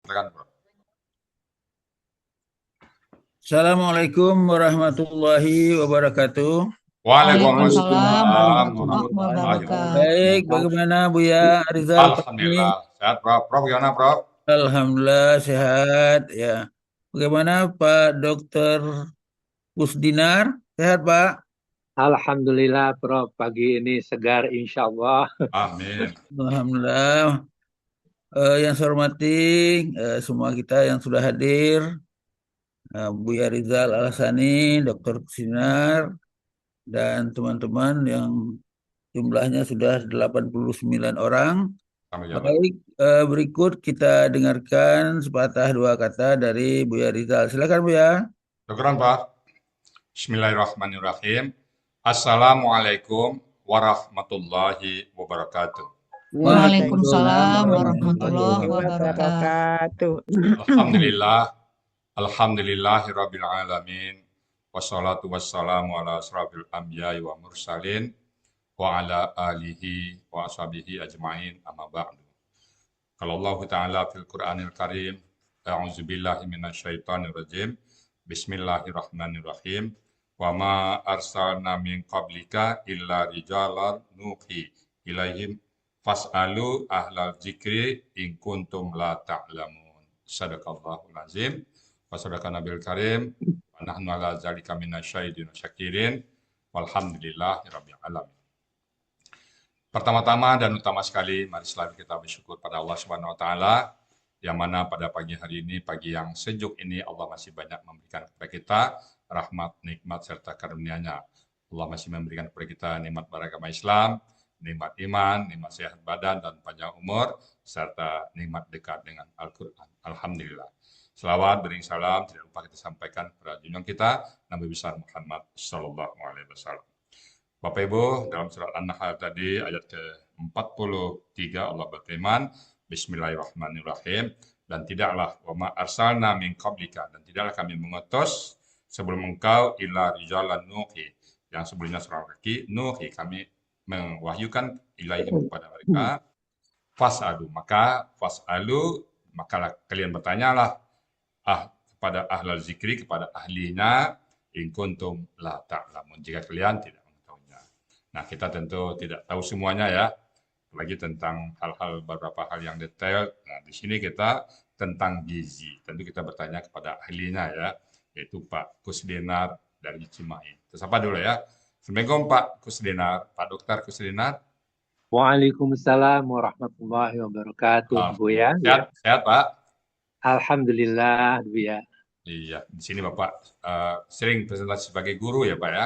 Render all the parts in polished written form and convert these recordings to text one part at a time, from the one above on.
Silakan, Prof. Assalamualaikum warahmatullahi wabarakatuh. Waalaikumsalam Waalaikumsalam warahmatullahi warahmatullahi wabarakatuh. Baik, wabarakatuh. bagaimana Buya Rizal Pak Alhamdulillah. ini? Sehat, Prof. Prof, gimana, Prof? Alhamdulillah sehat ya. Bagaimana Pak Dokter Kusdinar? Sehat Pak? Alhamdulillah, Prof. Pagi ini segar, insya Allah. Amin. Alhamdulillah. Yang saya hormati semua kita yang sudah hadir, Buya Rizal Alasani, Dokter Kusdinar, dan teman-teman yang jumlahnya sudah 89 orang. Kami jabat. Baik, berikut kita dengarkan sepatah dua kata dari Buya Rizal. Silakan Buya. Syukran, Prof. Bismillahirrahmanirrahim. Assalamualaikum warahmatullahi wabarakatuh. Waalaikumsalam Warahmatullahi warahmatullahi wabarakatuh. Alhamdulillah. Alhamdulillahirabbil alamin. Wassalatu wassalamu ala asrafil anbiya'i wa mursalin wa ala alihi wa ashabihi ajmain amma ba'du. Kalau Allah Ta'ala fil Qur'anil Karim, a'udzubillahi minasyaitonir rajim. Bismillahirrahmanirrahim. Wa ma arsalna min qablika illa rijalan nuhi ilaihim fas'alu ahlal zikri in kuntum la ta'lamun. Sadaqallahul azim. Wa sadaqa nabil karim. Wa nahnu ala zalika minasyahidin syakirin. Walhamdulillahi rabbil alamin. Pertama-tama dan utama sekali, mari selalu kita bersyukur pada Allah Subhanahu wa taala yang mana pada pagi hari ini, pagi yang sejuk ini Allah masih banyak memberikan kepada kita rahmat, nikmat serta karunia-Nya. Allah masih memberikan kepada kita nikmat beragama Islam, nikmat iman, nikmat sehat badan dan panjang umur serta nikmat dekat dengan Al-Qur'an. Alhamdulillah. Selawat bering salam tidak lupa kita sampaikan kepada junjungan kita Nabi besar Muhammad sallallahu alaihi wasallam. Bapak Ibu, dalam surat An-Nahl tadi ayat ke-43 Allah berfirman, Bismillahirrahmanirrahim, dan tidaklah wa ma arsalna min qablika, dan tidaklah kami mengutus sebelum engkau illa rijalan nuhi, yang sebelumnya seorang laki nuhi, kami mewahyukan ilaihim kepada mereka, fas'alu, maka kalian bertanyalah kepada ahlal zikri, kepada ahlinya, in kuntum la ta'lamun, jika kalian tidak. Nah, kita tentu tidak tahu semuanya ya, apalagi tentang hal-hal beberapa hal yang detail. Nah, di sini kita tentang gizi. Tentu kita bertanya kepada ahlinya ya, yaitu Pak Kusdinar dari Cimahi. Sapa dulu ya. Assalamualaikum Pak Kusdinar, Pak Dokter Kusdinar. Waalaikumsalam warahmatullahi wabarakatuh, Bu ya. Sehat, sehat Pak. Alhamdulillah, Bu ya. Iya, di sini Bapak sering presentasi sebagai guru ya Pak ya.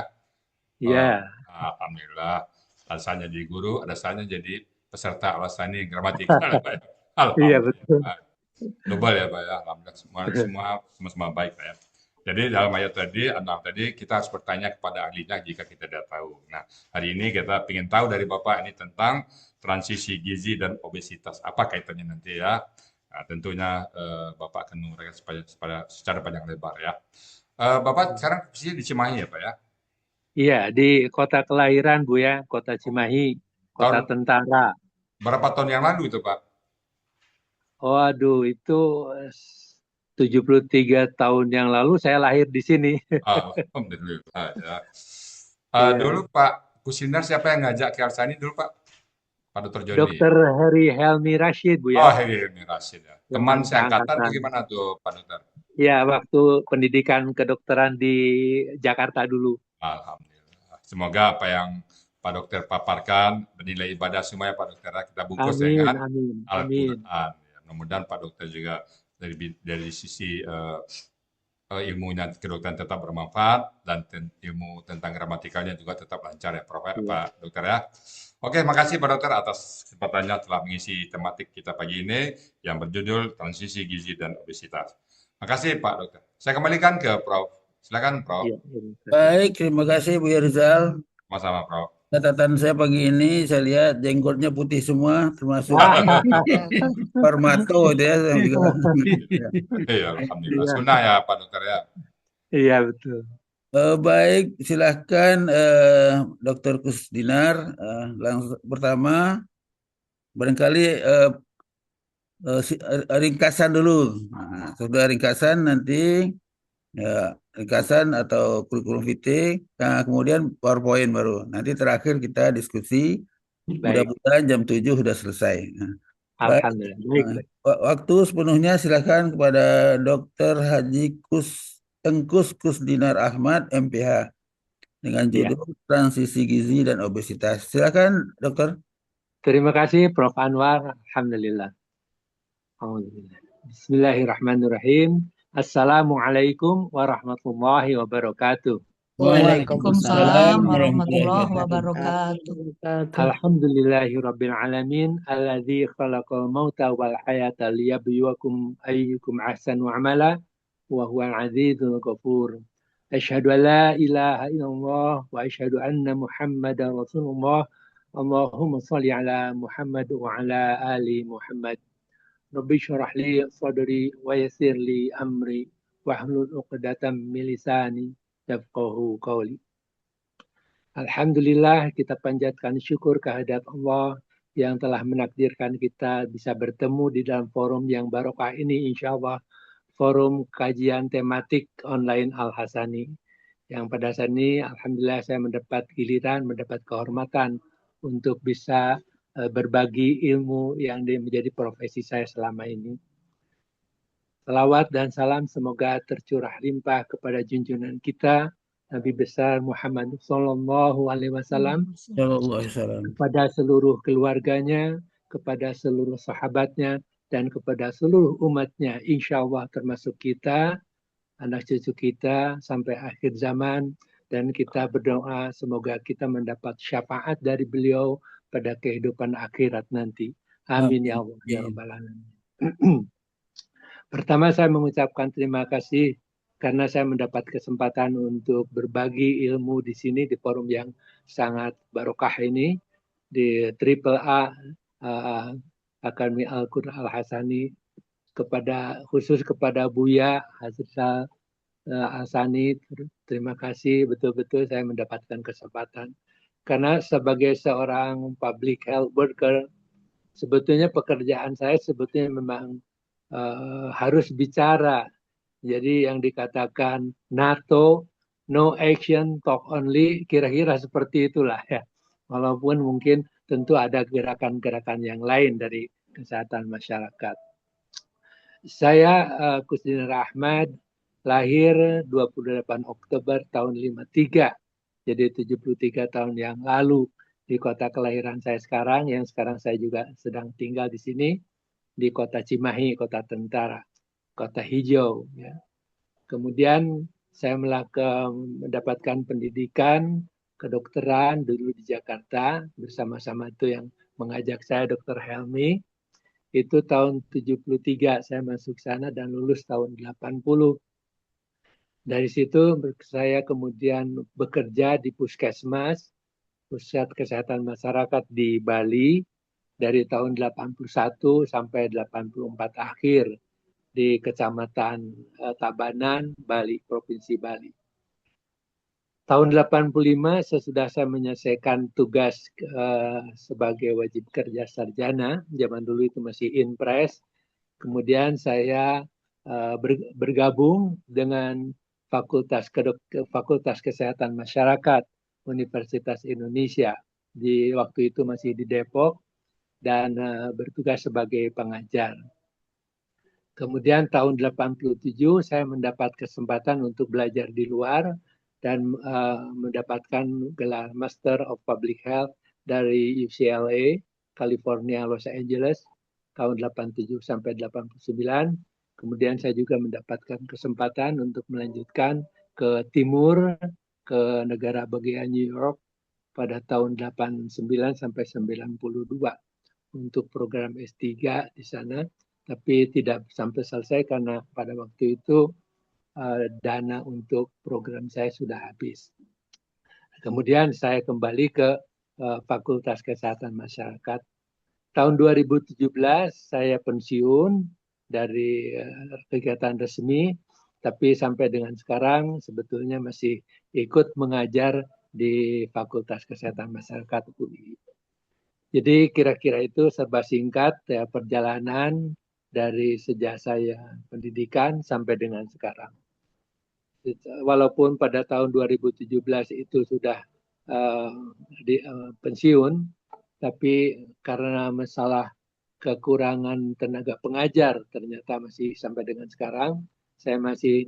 Iya. Alhamdulillah, alasannya jadi guru, alasannya jadi peserta Alasani gramatikal Pak ya. Iya, betul. Alhamdulillah. Global ya Pak ya, alhamdulillah semua baik Pak ya. Jadi dalam ayat tadi kita harus bertanya kepada ahlinya jika kita tidak tahu. Nah, hari ini kita ingin tahu dari Bapak ini tentang transisi gizi dan obesitas. Apa kaitannya nanti ya? Nah, tentunya Bapak akan menguraikan secara panjang lebar ya. Bapak sekarang posisinya di Cimahi ya Pak ya? Iya, di kota kelahiran, Bu ya, kota Cimahi, kota tentara. Berapa tahun yang lalu itu Pak? Waduh, itu 73 tahun yang lalu saya lahir di sini. Alhamdulillah ya. Iya. Dulu Pak Kusdinar siapa yang ngajak ke Alasani dulu Pak? Pak Dr. Joni. Dr. Heri Helmi Rashid, Bu Oh, ya. Heri Rashid ya. Teman seangkatan itu gimana tuh Pak Dokter? Ya, waktu pendidikan kedokteran di Jakarta dulu. Alhamdulillah. Semoga apa yang Pak Dokter paparkan bernilai ibadah semua ya Pak Dokter. Kita bungkus Amin, dengan amin, amin. Al-Quran. Ya, mudah-mudahan Pak Dokter juga dari sisi ilmunya kedokteran tetap bermanfaat dan ilmu tentang gramatikalnya juga tetap lancar ya Pak Dokter ya. Oke, makasih Pak Dokter atas kesempatannya telah mengisi tematik kita pagi ini yang berjudul transisi gizi dan obesitas. Makasih Pak Dokter. Saya kembalikan ke Prof. Silakan Prof. Ya, Baik, terima kasih Buya Rizal. Sama-sama Prof. Catatan saya pagi ini saya lihat jenggotnya putih semua, termasuk Parmato itu ya. Iya, alhamdulillah. Sunnah ya Pak Dokter ya. Iya, betul. Baik, silahkan Dokter Kusdinar. Langsung pertama, barangkali ringkasan dulu. Nah, sudah ringkasan nanti ya ringkasan atau kurikulum vitae, nah, kemudian PowerPoint baru. Nanti terakhir kita diskusi. Baik, Mudah-mudahan jam 7 sudah selesai. Nah, baik. alhamdulillah. Baik, baik. Waktu sepenuhnya silakan kepada Dr. Haji Tengkus Kusdinar Ahmad, MPH, dengan Ya. judul Transisi Gizi dan Obesitas. Silakan, Dokter. Terima kasih Prof. Anwar. Alhamdulillah. Alhamdulillah. Bismillahirrahmanirrahim. Assalamualaikum warahmatullahi wabarakatuh. Waalaikumsalam warahmatullahi warahmatullahi wabarakatuh. wabarakatuh. Alhamdulillahi rabbil alamin alladzi khalaqal mauta wal hayata liyabluwakum ayyukum ahsanu amala wa huwal azizul ghafur. Asyhadu an la ilaha illallah wa asyhadu anna Muhammadar Rasulullah. Allahumma shalli ala Muhammad wa ala ali Muhammad. Rabbi syrah li sadri wa yassir li amri wahlul 'uqdatam min lisani yafqahu qawli. Alhamdulillah kita panjatkan syukur kehadirat Allah yang telah menakdirkan kita bisa bertemu di dalam forum yang barokah ini, insya Allah forum kajian tematik online Al-Hasani. Yang pada saat ini Alhamdulillah saya mendapat giliran, mendapat kehormatan untuk bisa berbagi ilmu yang menjadi profesi saya selama ini. Salawat dan salam semoga tercurah limpah kepada junjungan kita Nabi besar Muhammad Sallallahu Alaihi Wasallam, kepada seluruh keluarganya, kepada seluruh sahabatnya, dan kepada seluruh umatnya, insya Allah termasuk kita, anak cucu kita sampai akhir zaman, dan kita berdoa semoga kita mendapat syafaat dari beliau pada kehidupan akhirat nanti. Amin ya Allah ya Rabbal Alamin. Pertama saya mengucapkan terima kasih karena saya mendapat kesempatan untuk berbagi ilmu di sini di forum yang sangat barokah ini di AAA Akademi Al-Quran Al-Hasani, khusus kepada Buya Hazrul Hasani. Terima kasih, betul-betul saya mendapatkan kesempatan karena sebagai seorang public health worker sebetulnya pekerjaan saya sebetulnya memang harus bicara. Jadi yang dikatakan NATO, no action, talk only, kira-kira seperti itulah ya. Walaupun mungkin tentu ada gerakan-gerakan yang lain dari kesehatan masyarakat. Saya Kusdinar Ahmad, lahir 28 Oktober tahun 53, jadi 73 tahun yang lalu di kota kelahiran saya sekarang, yang sekarang saya juga sedang tinggal di sini, di kota Cimahi, kota tentara, kota hijau. Ya. Kemudian saya mendapatkan pendidikan kedokteran dulu di Jakarta, bersama-sama itu yang mengajak saya Dr. Helmi. Itu tahun 73 saya masuk sana dan lulus tahun 80. Dari situ saya kemudian bekerja di Puskesmas, Pusat Kesehatan Masyarakat di Bali, dari tahun 81 sampai 84 akhir di Kecamatan Tabanan, Bali, Provinsi Bali. Tahun 85 sesudah saya menyelesaikan tugas sebagai wajib kerja sarjana, zaman dulu itu masih Inpres, kemudian saya bergabung dengan Fakultas Kesehatan Masyarakat Universitas Indonesia. Waktu itu masih di Depok dan bertugas sebagai pengajar. Kemudian tahun 87 saya mendapat kesempatan untuk belajar di luar dan mendapatkan gelar Master of Public Health dari UCLA, California, Los Angeles tahun 87 sampai 89. Kemudian saya juga mendapatkan kesempatan untuk melanjutkan ke timur, ke negara bagian New York pada tahun 89 sampai 92 untuk program S3 di sana. Tapi tidak sampai selesai karena pada waktu itu dana untuk program saya sudah habis. Kemudian saya kembali ke Fakultas Kesehatan Masyarakat. Tahun 2017 saya pensiun dari kegiatan resmi, tapi sampai dengan sekarang sebetulnya masih ikut mengajar di Fakultas Kesehatan Masyarakat UI. Jadi kira-kira itu serba singkat ya, perjalanan dari sejak saya pendidikan sampai dengan sekarang. Walaupun pada tahun 2017 itu sudah pensiun, tapi karena masalah kekurangan tenaga pengajar ternyata masih sampai dengan sekarang saya masih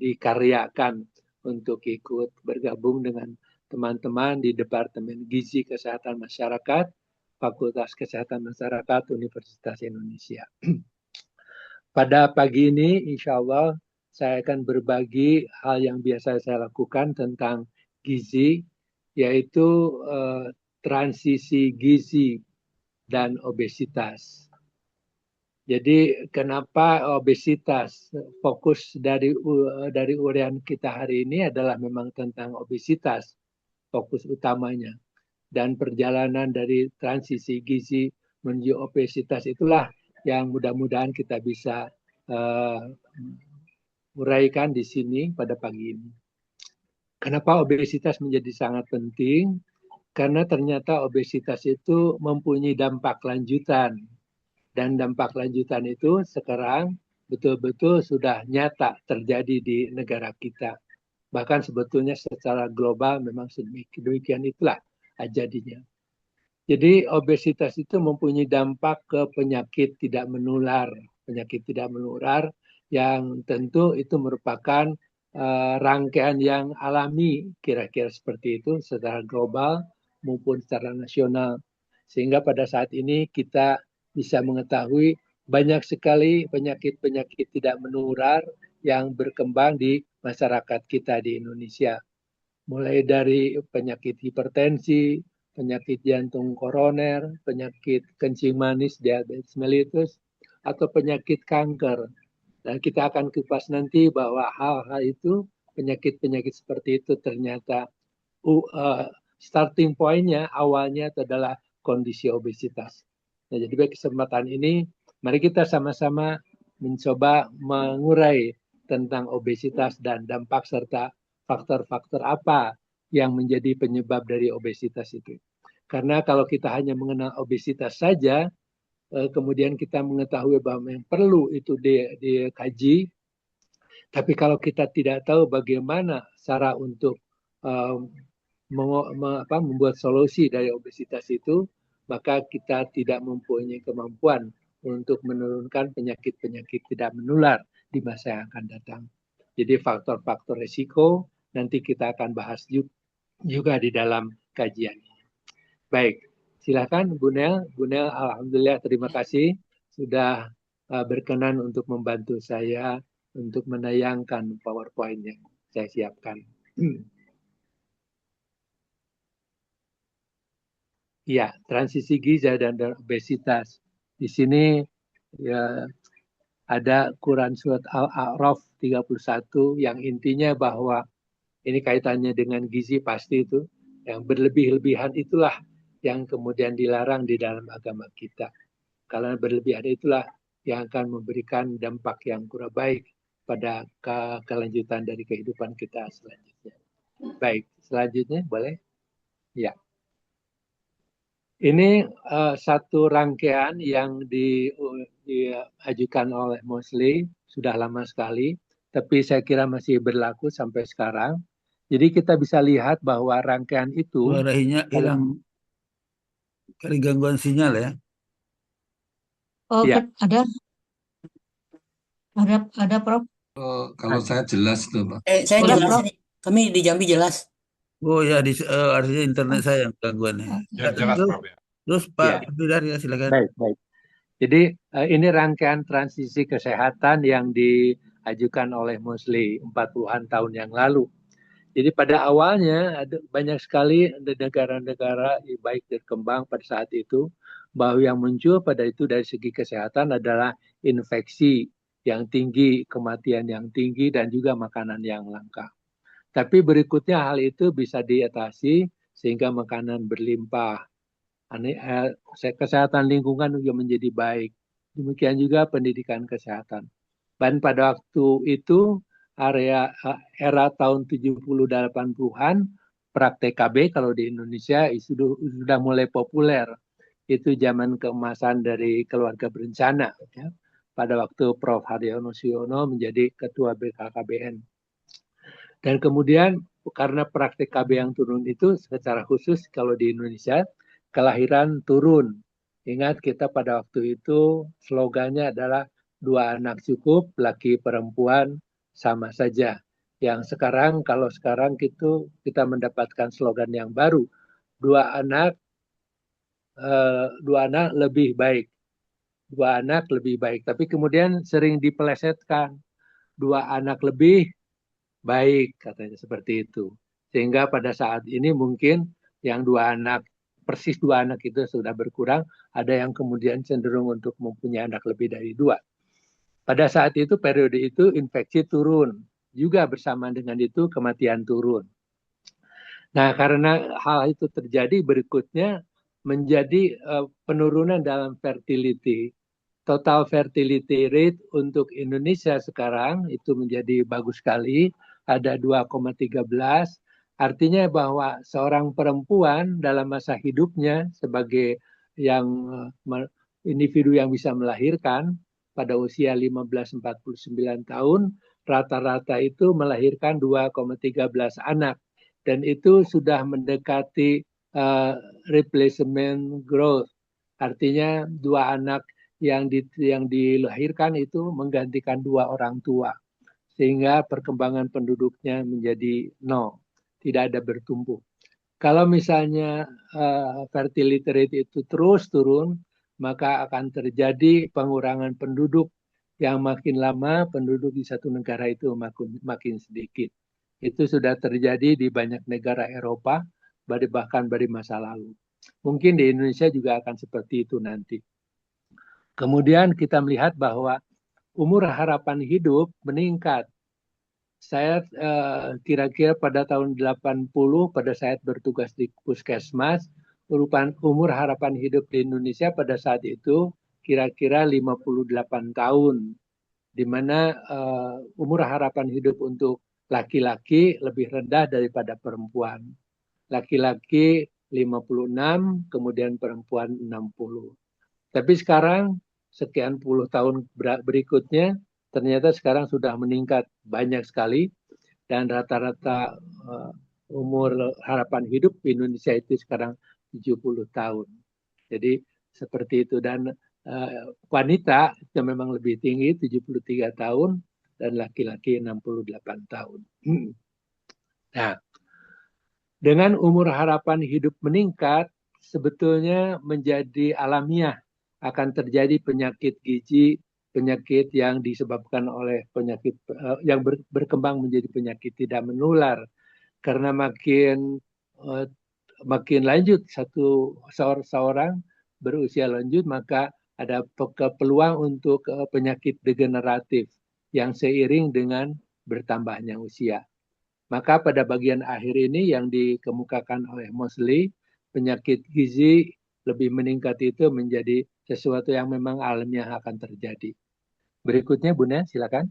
dikaryakan untuk ikut bergabung dengan teman-teman di Departemen Gizi Kesehatan Masyarakat, Fakultas Kesehatan Masyarakat Universitas Indonesia. Pada pagi ini, insya Allah, saya akan berbagi hal yang biasa saya lakukan tentang gizi, yaitu transisi gizi dan obesitas. Jadi kenapa obesitas? Fokus dari uraian kita hari ini adalah memang tentang obesitas, fokus utamanya. Dan perjalanan dari transisi gizi menuju obesitas itulah yang mudah-mudahan kita bisa uraikan di sini pada pagi ini. Kenapa obesitas menjadi sangat penting? Karena ternyata obesitas itu mempunyai dampak lanjutan. Dan dampak lanjutan itu sekarang betul-betul sudah nyata terjadi di negara kita. Bahkan sebetulnya secara global memang demikian itulah jadinya. Jadi obesitas itu mempunyai dampak ke penyakit tidak menular. Penyakit tidak menular yang tentu itu merupakan rangkaian yang alami kira-kira seperti itu secara global maupun secara nasional. Sehingga pada saat ini kita bisa mengetahui banyak sekali penyakit-penyakit tidak menular yang berkembang di masyarakat kita di Indonesia. Mulai dari penyakit hipertensi, penyakit jantung koroner, penyakit kencing manis, diabetes mellitus, atau penyakit kanker. Dan kita akan kupas nanti bahwa hal-hal itu, penyakit-penyakit seperti itu ternyata starting point-nya, awalnya itu adalah kondisi obesitas. Nah, jadi pada kesempatan ini, mari kita sama-sama mencoba mengurai tentang obesitas dan dampak serta faktor-faktor apa yang menjadi penyebab dari obesitas itu. Karena kalau kita hanya mengenal obesitas saja, kemudian kita mengetahui bahwa yang perlu itu dikaji, tapi kalau kita tidak tahu bagaimana cara untuk membuat solusi dari obesitas itu, maka kita tidak mempunyai kemampuan untuk menurunkan penyakit-penyakit tidak menular di masa yang akan datang. Jadi faktor-faktor risiko nanti kita akan bahas juga di dalam kajian ini. Baik, silakan Bu Nel. Bu Nel, alhamdulillah terima kasih sudah berkenan untuk membantu saya untuk menayangkan PowerPoint yang saya siapkan. Ya, transisi gizi dan obesitas. Di sini ya, ada Quran Surat Al-A'raf 31 yang intinya bahwa ini kaitannya dengan gizi pasti itu. Yang berlebih-lebihan itulah yang kemudian dilarang di dalam agama kita. Karena berlebihan itulah yang akan memberikan dampak yang kurang baik pada kelanjutan dari kehidupan kita selanjutnya. Baik, selanjutnya boleh? Ya. Ini satu rangkaian yang diajukan oleh Mosley sudah lama sekali, tapi saya kira masih berlaku sampai sekarang. Jadi kita bisa lihat bahwa rangkaian itu Suaranya hilang kali gangguan sinyal ya. Oh, Ya. ada Prof. Kalau saya jelas tuh, Pak. Saya Jelas, jelas Prof. nih. Kami di Jambi jelas. Oh ya, artinya internet saya yang gangguannya. Ya, jelas, Prof. Ya. Terus Pak Abdullah ya silakan. Baik. Jadi ini rangkaian transisi kesehatan yang diajukan oleh Mosley 40-an tahun yang lalu. Jadi pada awalnya ada banyak sekali negara-negara baik berkembang pada saat itu bahwa yang muncul pada itu dari segi kesehatan adalah infeksi yang tinggi, kematian yang tinggi, dan juga makanan yang langka. Tapi berikutnya hal itu bisa diatasi sehingga makanan berlimpah. Kesehatan lingkungan juga menjadi baik. Demikian juga pendidikan kesehatan. Dan pada waktu itu, era tahun 70-80-an, praktek KB kalau di Indonesia itu sudah mulai populer. Itu zaman keemasan dari keluarga berencana. Ya. pada waktu Prof. Haryono Suyono menjadi Ketua BKKBN. Dan kemudian karena praktik KB yang turun itu secara khusus kalau di Indonesia, kelahiran turun. Ingat kita pada waktu itu slogannya adalah 2 anak cukup, laki perempuan sama saja. Yang sekarang kalau sekarang itu kita mendapatkan slogan yang baru, 2 anak lebih baik. 2 anak lebih baik. Tapi kemudian sering dipelesetkan. 2 anak lebih baik, katanya seperti itu. Sehingga pada saat ini mungkin yang 2 anak, persis 2 anak itu sudah berkurang, ada yang kemudian cenderung untuk mempunyai anak lebih dari 2. Pada saat itu, periode itu infeksi turun. Juga bersama dengan itu kematian turun. Nah, karena hal itu terjadi, berikutnya menjadi penurunan dalam fertility. Total fertility rate untuk Indonesia sekarang itu menjadi bagus sekali, ada 2,13. Artinya bahwa seorang perempuan dalam masa hidupnya sebagai yang individu yang bisa melahirkan pada usia 15-49 tahun, rata-rata itu melahirkan 2,13 anak. Dan itu sudah mendekati replacement growth. Artinya 2 anak yang dilahirkan itu menggantikan 2 orang tua. Sehingga perkembangan penduduknya menjadi 0. Tidak ada bertumbuh. Kalau misalnya fertility rate itu terus turun, maka akan terjadi pengurangan penduduk yang makin lama penduduk di satu negara itu makin sedikit. Itu sudah terjadi di banyak negara Eropa, bahkan dari masa lalu. Mungkin di Indonesia juga akan seperti itu nanti. Kemudian kita melihat bahwa umur harapan hidup meningkat. Saya kira-kira pada tahun 80 pada saat bertugas di Puskesmas, umur harapan hidup di Indonesia pada saat itu kira-kira 58 tahun. Di mana umur harapan hidup untuk laki-laki lebih rendah daripada perempuan. Laki-laki 56, kemudian perempuan 60. Tapi sekarang sekian puluh tahun berikutnya ternyata sekarang sudah meningkat banyak sekali dan rata-rata umur harapan hidup di Indonesia itu sekarang 70 tahun. Jadi seperti itu dan wanita itu memang lebih tinggi 73 tahun dan laki-laki 68 tahun. Nah, dengan umur harapan hidup meningkat sebetulnya menjadi alamiah akan terjadi penyakit gizi, penyakit yang disebabkan oleh penyakit yang berkembang menjadi penyakit tidak menular. Karena makin lanjut seorang berusia lanjut, maka ada peluang untuk penyakit degeneratif yang seiring dengan bertambahnya usia. Maka pada bagian akhir ini yang dikemukakan oleh Mosley, penyakit gizi lebih meningkat itu menjadi sesuatu yang memang alamiah akan terjadi. Berikutnya Bunda, silakan.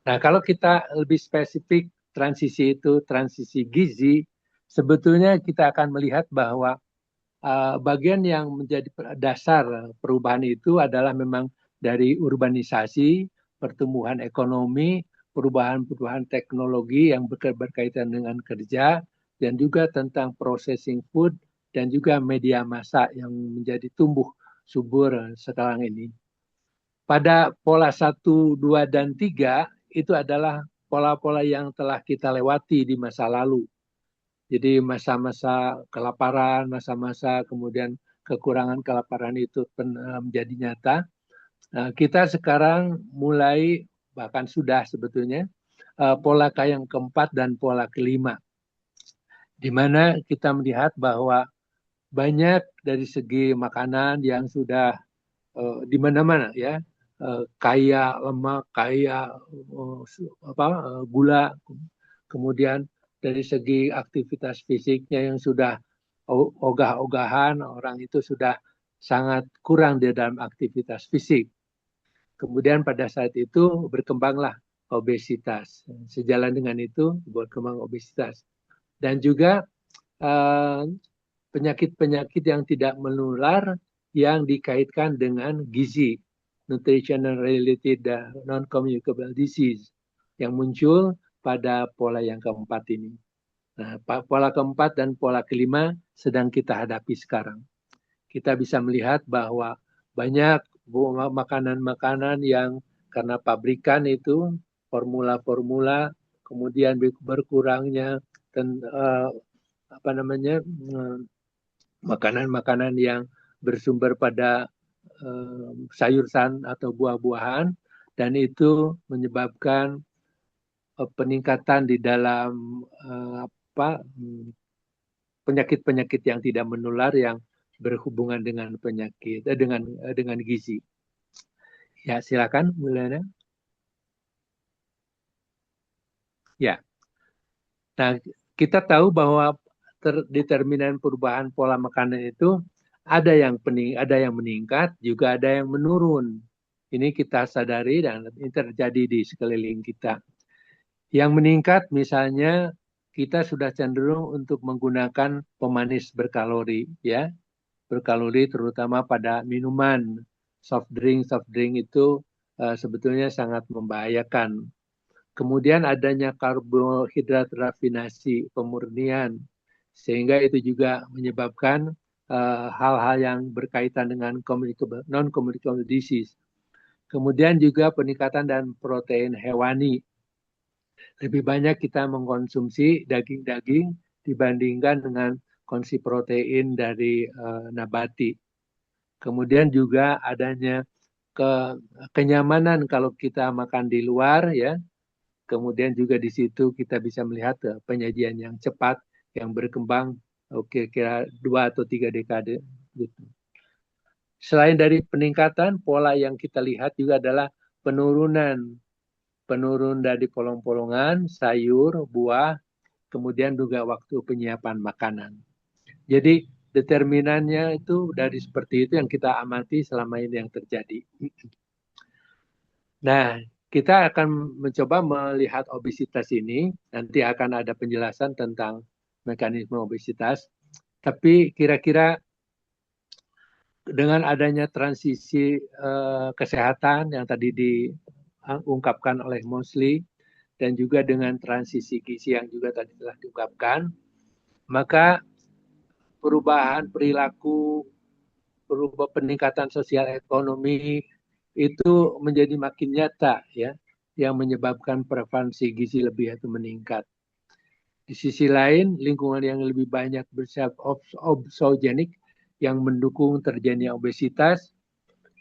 Nah, kalau kita lebih spesifik transisi itu, transisi gizi, sebetulnya kita akan melihat bahwa bagian yang menjadi dasar perubahan itu adalah memang dari urbanisasi, pertumbuhan ekonomi, perubahan-perubahan teknologi yang berkaitan dengan kerja, dan juga tentang processing food, dan juga media massa yang menjadi tumbuh subur sekarang ini. Pada pola 1, 2, dan 3 itu adalah pola-pola yang telah kita lewati di masa lalu. Jadi masa-masa kelaparan, masa-masa kemudian kekurangan kelaparan itu menjadi nyata. Nah, kita sekarang mulai, bahkan sudah sebetulnya, pola yang keempat dan pola kelima. Di mana kita melihat bahwa banyak dari segi makanan yang sudah di mana-mana ya, kaya lemak, kaya gula, kemudian dari segi aktivitas fisiknya yang sudah ogah-ogahan, orang itu sudah sangat kurang di dalam aktivitas fisik. Kemudian pada saat itu berkembanglah obesitas. Sejalan dengan itu berkembang obesitas. Dan juga penyakit-penyakit yang tidak menular yang dikaitkan dengan gizi, nutritional related non-communicable disease, yang muncul pada pola yang keempat ini. Nah, pola keempat dan pola kelima sedang kita hadapi sekarang. Kita bisa melihat bahwa banyak makanan-makanan yang karena pabrikan itu, formula-formula, kemudian berkurangnya makanan-makanan yang bersumber pada sayuran atau buah-buahan, dan itu menyebabkan peningkatan di dalam penyakit-penyakit yang tidak menular yang berhubungan dengan penyakit dengan gizi. Ya, silakan Mulana. Ya. Nah, kita tahu bahwa determinan perubahan pola makanan itu ada yang meningkat, juga ada yang menurun. Ini kita sadari dan ini terjadi di sekeliling kita. Yang meningkat misalnya kita sudah cenderung untuk menggunakan pemanis berkalori, ya, berkalori terutama pada minuman, soft drink itu sebetulnya sangat membahayakan. Kemudian adanya karbohidrat rafinasi, pemurnian, sehingga itu juga menyebabkan hal-hal yang berkaitan dengan non-communicable disease. Kemudian juga peningkatan dan protein hewani. Lebih banyak kita mengkonsumsi daging-daging dibandingkan dengan konsumsi protein dari nabati. Kemudian juga adanya kenyamanan kalau kita makan di luar, ya. Kemudian juga di situ kita bisa melihat penyajian yang cepat yang berkembang kira-kira 2 atau 3 dekade. Gitu. Selain dari peningkatan, pola yang kita lihat juga adalah penurun dari polong-polongan, sayur, buah, kemudian juga waktu penyiapan makanan. Jadi determinannya itu dari seperti itu yang kita amati selama ini yang terjadi. Nah, kita akan mencoba melihat obesitas ini. Nanti akan ada penjelasan tentang mekanisme obesitas. Tapi kira-kira dengan adanya transisi kesehatan yang tadi diungkapkan oleh Mosley, dan juga dengan transisi gizi yang juga tadi telah diungkapkan, maka perubahan perilaku, peningkatan sosial ekonomi itu menjadi makin nyata, ya, yang menyebabkan prevalensi gizi lebih atau meningkat. Di sisi lain, lingkungan yang lebih banyak bersifat obsogenik yang mendukung terjadinya obesitas.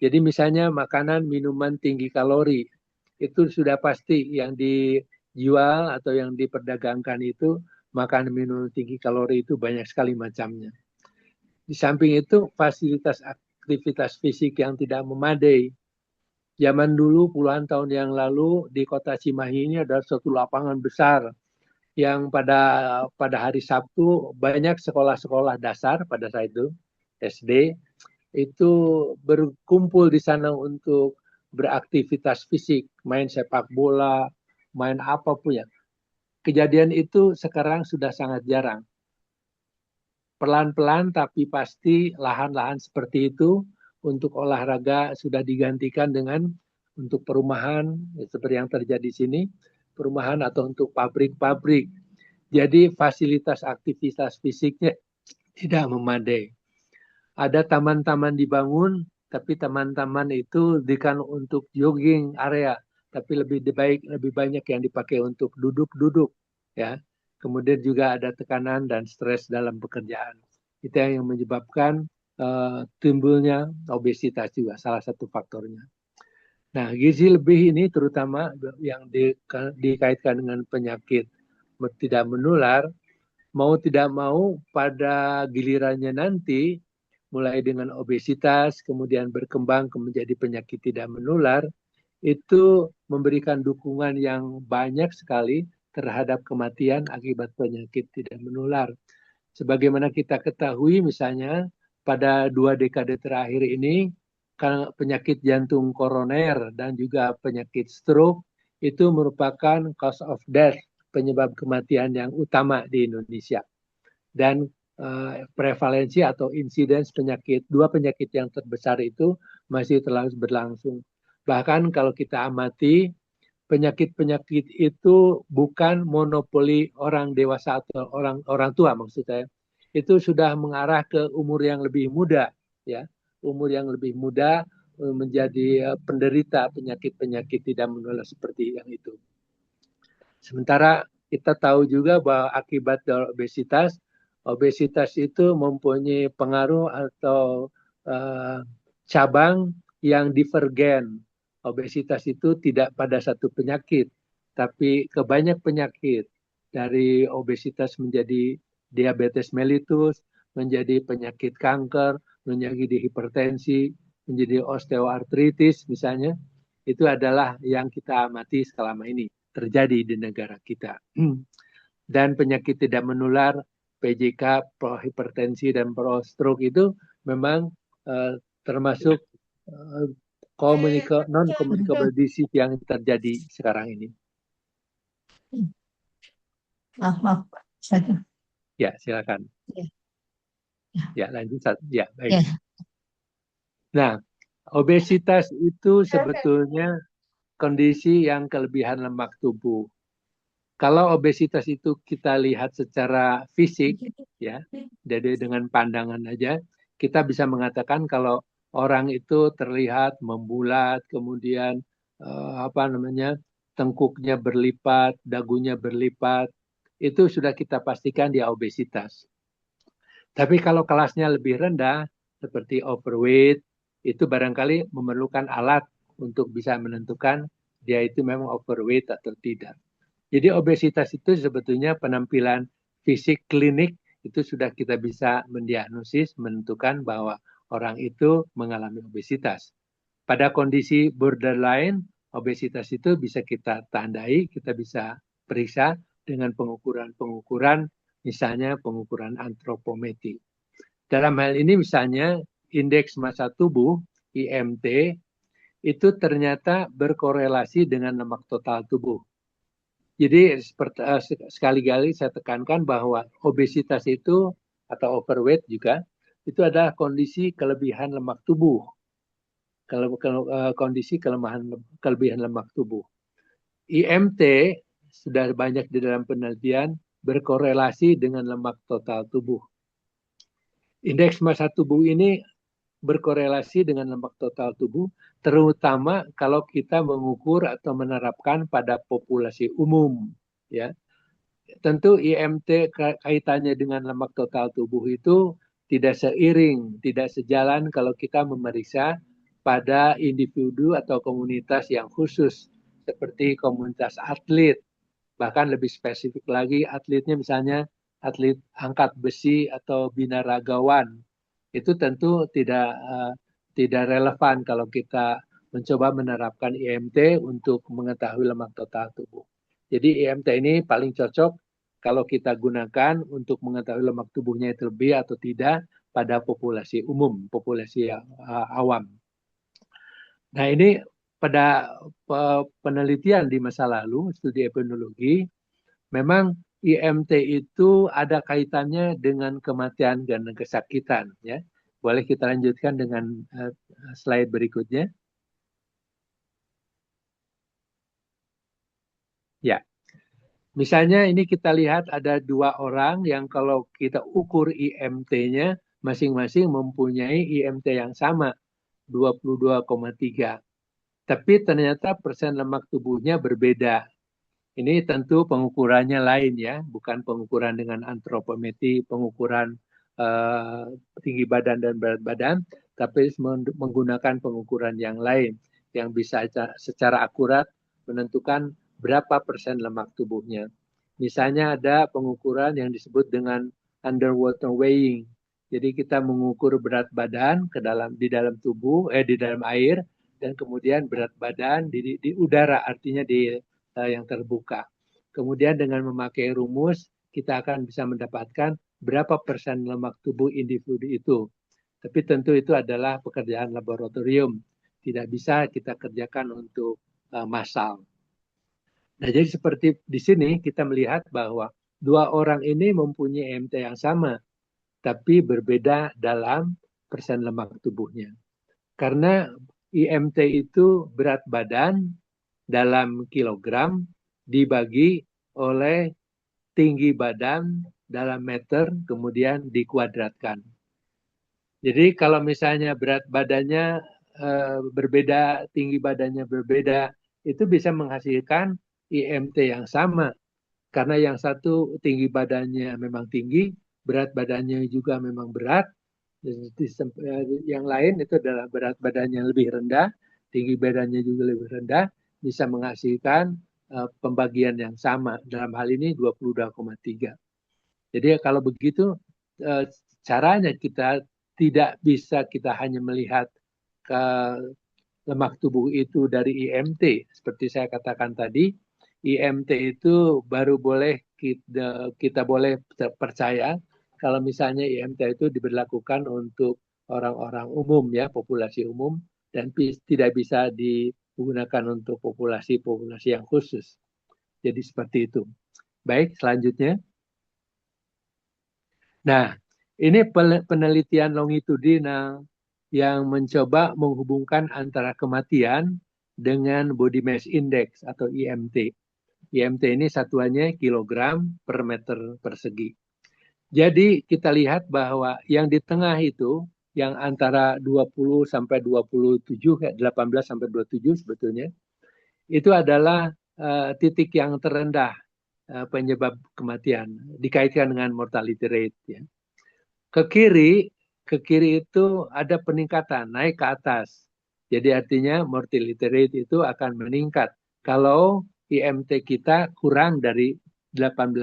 Jadi misalnya makanan, minuman tinggi kalori, itu sudah pasti yang dijual atau yang diperdagangkan itu makanan minuman tinggi kalori itu banyak sekali macamnya. Di samping itu fasilitas aktivitas fisik yang tidak memadai. Zaman dulu puluhan tahun yang lalu di kota Cimahi ini ada suatu lapangan besar yang pada hari Sabtu banyak sekolah-sekolah dasar pada saat itu SD itu berkumpul di sana untuk beraktivitas fisik, main sepak bola, main apapun ya. Kejadian itu sekarang sudah sangat jarang. Pelan-pelan tapi pasti lahan-lahan seperti itu untuk olahraga sudah digantikan dengan untuk perumahan, seperti yang terjadi di sini, perumahan atau untuk pabrik-pabrik. Jadi fasilitas aktivitas fisiknya tidak memadai. Ada taman-taman dibangun, tapi taman-taman itu bukan untuk jogging area, tapi lebih banyak yang dipakai untuk duduk-duduk, ya. Kemudian juga ada tekanan dan stres dalam pekerjaan. Itu yang menyebabkan timbulnya obesitas juga, salah satu faktornya. Nah, gizi lebih ini terutama yang dikaitkan dengan penyakit tidak menular, mau tidak mau pada gilirannya nanti, mulai dengan obesitas, kemudian berkembang menjadi penyakit tidak menular, itu memberikan dukungan yang banyak sekali terhadap kematian akibat penyakit tidak menular. Sebagaimana kita ketahui misalnya pada 2 dekade terakhir ini, penyakit jantung koroner dan juga penyakit stroke itu merupakan cause of death, penyebab kematian yang utama di Indonesia. Dan prevalensi atau insiden dua penyakit yang terbesar itu masih terus berlangsung. Bahkan kalau kita amati, penyakit-penyakit itu bukan monopoli orang dewasa atau orang tua maksud saya. Itu sudah mengarah ke umur yang lebih muda, ya. Umur yang lebih muda menjadi penderita penyakit-penyakit tidak menular seperti yang itu. Sementara kita tahu juga bahwa akibat dari obesitas itu mempunyai pengaruh atau cabang yang divergen. Obesitas itu tidak pada satu penyakit, tapi ke banyak penyakit. Dari obesitas menjadi diabetes mellitus, menjadi penyakit kanker, menjadi hipertensi, menjadi osteoartritis misalnya. Itu adalah yang kita amati selama ini terjadi di negara kita. Dan penyakit tidak menular, PJK, pro-hipertensi, dan pro-stroke itu memang termasuk non-communicable disease yang terjadi sekarang ini. Maaf. Satu. Ya, silakan. Ya, lanjut. Ya, baik. Ya. Nah, obesitas itu sebetulnya kondisi yang kelebihan lemak tubuh. Kalau obesitas itu kita lihat secara fisik, ya, jadi dengan pandangan aja, kita bisa mengatakan kalau orang itu terlihat membulat, kemudian tengkuknya berlipat, dagunya berlipat, itu sudah kita pastikan dia obesitas. Tapi kalau kelasnya lebih rendah, seperti overweight, itu barangkali memerlukan alat untuk bisa menentukan dia itu memang overweight atau tidak. Jadi obesitas itu sebetulnya penampilan fisik klinik itu sudah kita bisa mendiagnosis, menentukan bahwa orang itu mengalami obesitas. Pada kondisi borderline, obesitas itu bisa kita tandai, kita bisa periksa dengan pengukuran-pengukuran, misalnya pengukuran antropometri. Dalam hal ini misalnya indeks massa tubuh, IMT, itu ternyata berkorelasi dengan lemak total tubuh. Jadi sekali-kali saya tekankan bahwa obesitas itu atau overweight juga itu adalah kondisi kelebihan lemak tubuh. Kondisi kelebihan lemak tubuh. IMT sudah banyak di dalam penelitian berkorelasi dengan lemak total tubuh. Indeks massa tubuh ini berkorelasi dengan lemak total tubuh, terutama kalau kita mengukur atau menerapkan pada populasi umum. Ya, tentu IMT kaitannya dengan lemak total tubuh itu tidak seiring, tidak sejalan kalau kita memeriksa pada individu atau komunitas yang khusus, seperti komunitas atlet, bahkan lebih spesifik lagi atletnya misalnya atlet angkat besi atau binaragawan. Itu tentu tidak relevan kalau kita mencoba menerapkan IMT untuk mengetahui lemak total tubuh. Jadi IMT ini paling cocok kalau kita gunakan untuk mengetahui lemak tubuhnya itu lebih atau tidak pada populasi umum, populasi awam. Nah ini pada penelitian di masa lalu, studi epidemiologi, memang IMT itu ada kaitannya dengan kematian dan kesakitan. Ya. Boleh kita lanjutkan dengan slide berikutnya. Ya, misalnya ini kita lihat ada dua orang yang kalau kita ukur IMT-nya masing-masing mempunyai IMT yang sama, 22,3. Tapi ternyata persen lemak tubuhnya berbeda. Ini tentu pengukurannya lain ya, bukan pengukuran dengan antropometri, pengukuran tinggi badan dan berat badan, tapi menggunakan pengukuran yang lain yang bisa secara akurat menentukan berapa persen lemak tubuhnya. Misalnya ada pengukuran yang disebut dengan underwater weighing. Jadi kita mengukur berat badan di dalam tubuh, di dalam air, dan kemudian berat badan di udara, artinya di yang terbuka. Kemudian dengan memakai rumus, kita akan bisa mendapatkan berapa persen lemak tubuh individu itu. Tapi tentu itu adalah pekerjaan laboratorium. Tidak bisa kita kerjakan untuk massal. Nah, jadi seperti di sini kita melihat bahwa dua orang ini mempunyai IMT yang sama. tapi berbeda dalam persen lemak tubuhnya. Karena IMT itu berat badan dalam kilogram dibagi oleh tinggi badan dalam meter, kemudian dikuadratkan. Jadi kalau misalnya berat badannya berbeda, tinggi badannya berbeda, itu bisa menghasilkan IMT yang sama. Karena yang satu tinggi badannya memang tinggi, berat badannya juga memang berat. Yang lain itu adalah berat badannya lebih rendah, tinggi badannya juga lebih rendah, bisa menghasilkan pembagian yang sama. Dalam hal ini 22,3. Jadi kalau begitu caranya kita tidak bisa kita hanya melihat ke lemak tubuh itu dari IMT. Seperti saya katakan tadi, IMT itu baru boleh kita boleh percaya kalau misalnya IMT itu diberlakukan untuk orang-orang umum ya, populasi umum, dan tidak bisa digunakan untuk populasi-populasi yang khusus. Jadi seperti itu. Baik, selanjutnya. Nah, ini penelitian longitudinal yang mencoba menghubungkan antara kematian dengan body mass index atau IMT. IMT ini satuannya kilogram per meter persegi. Jadi kita lihat bahwa yang di tengah itu, yang antara 20 sampai 27, 18 sampai 27 sebetulnya, itu adalah titik yang terendah penyebab kematian dikaitkan dengan mortality rate ya. Ke kiri itu ada peningkatan naik ke atas. Jadi artinya mortality rate itu akan meningkat kalau IMT kita kurang dari 18.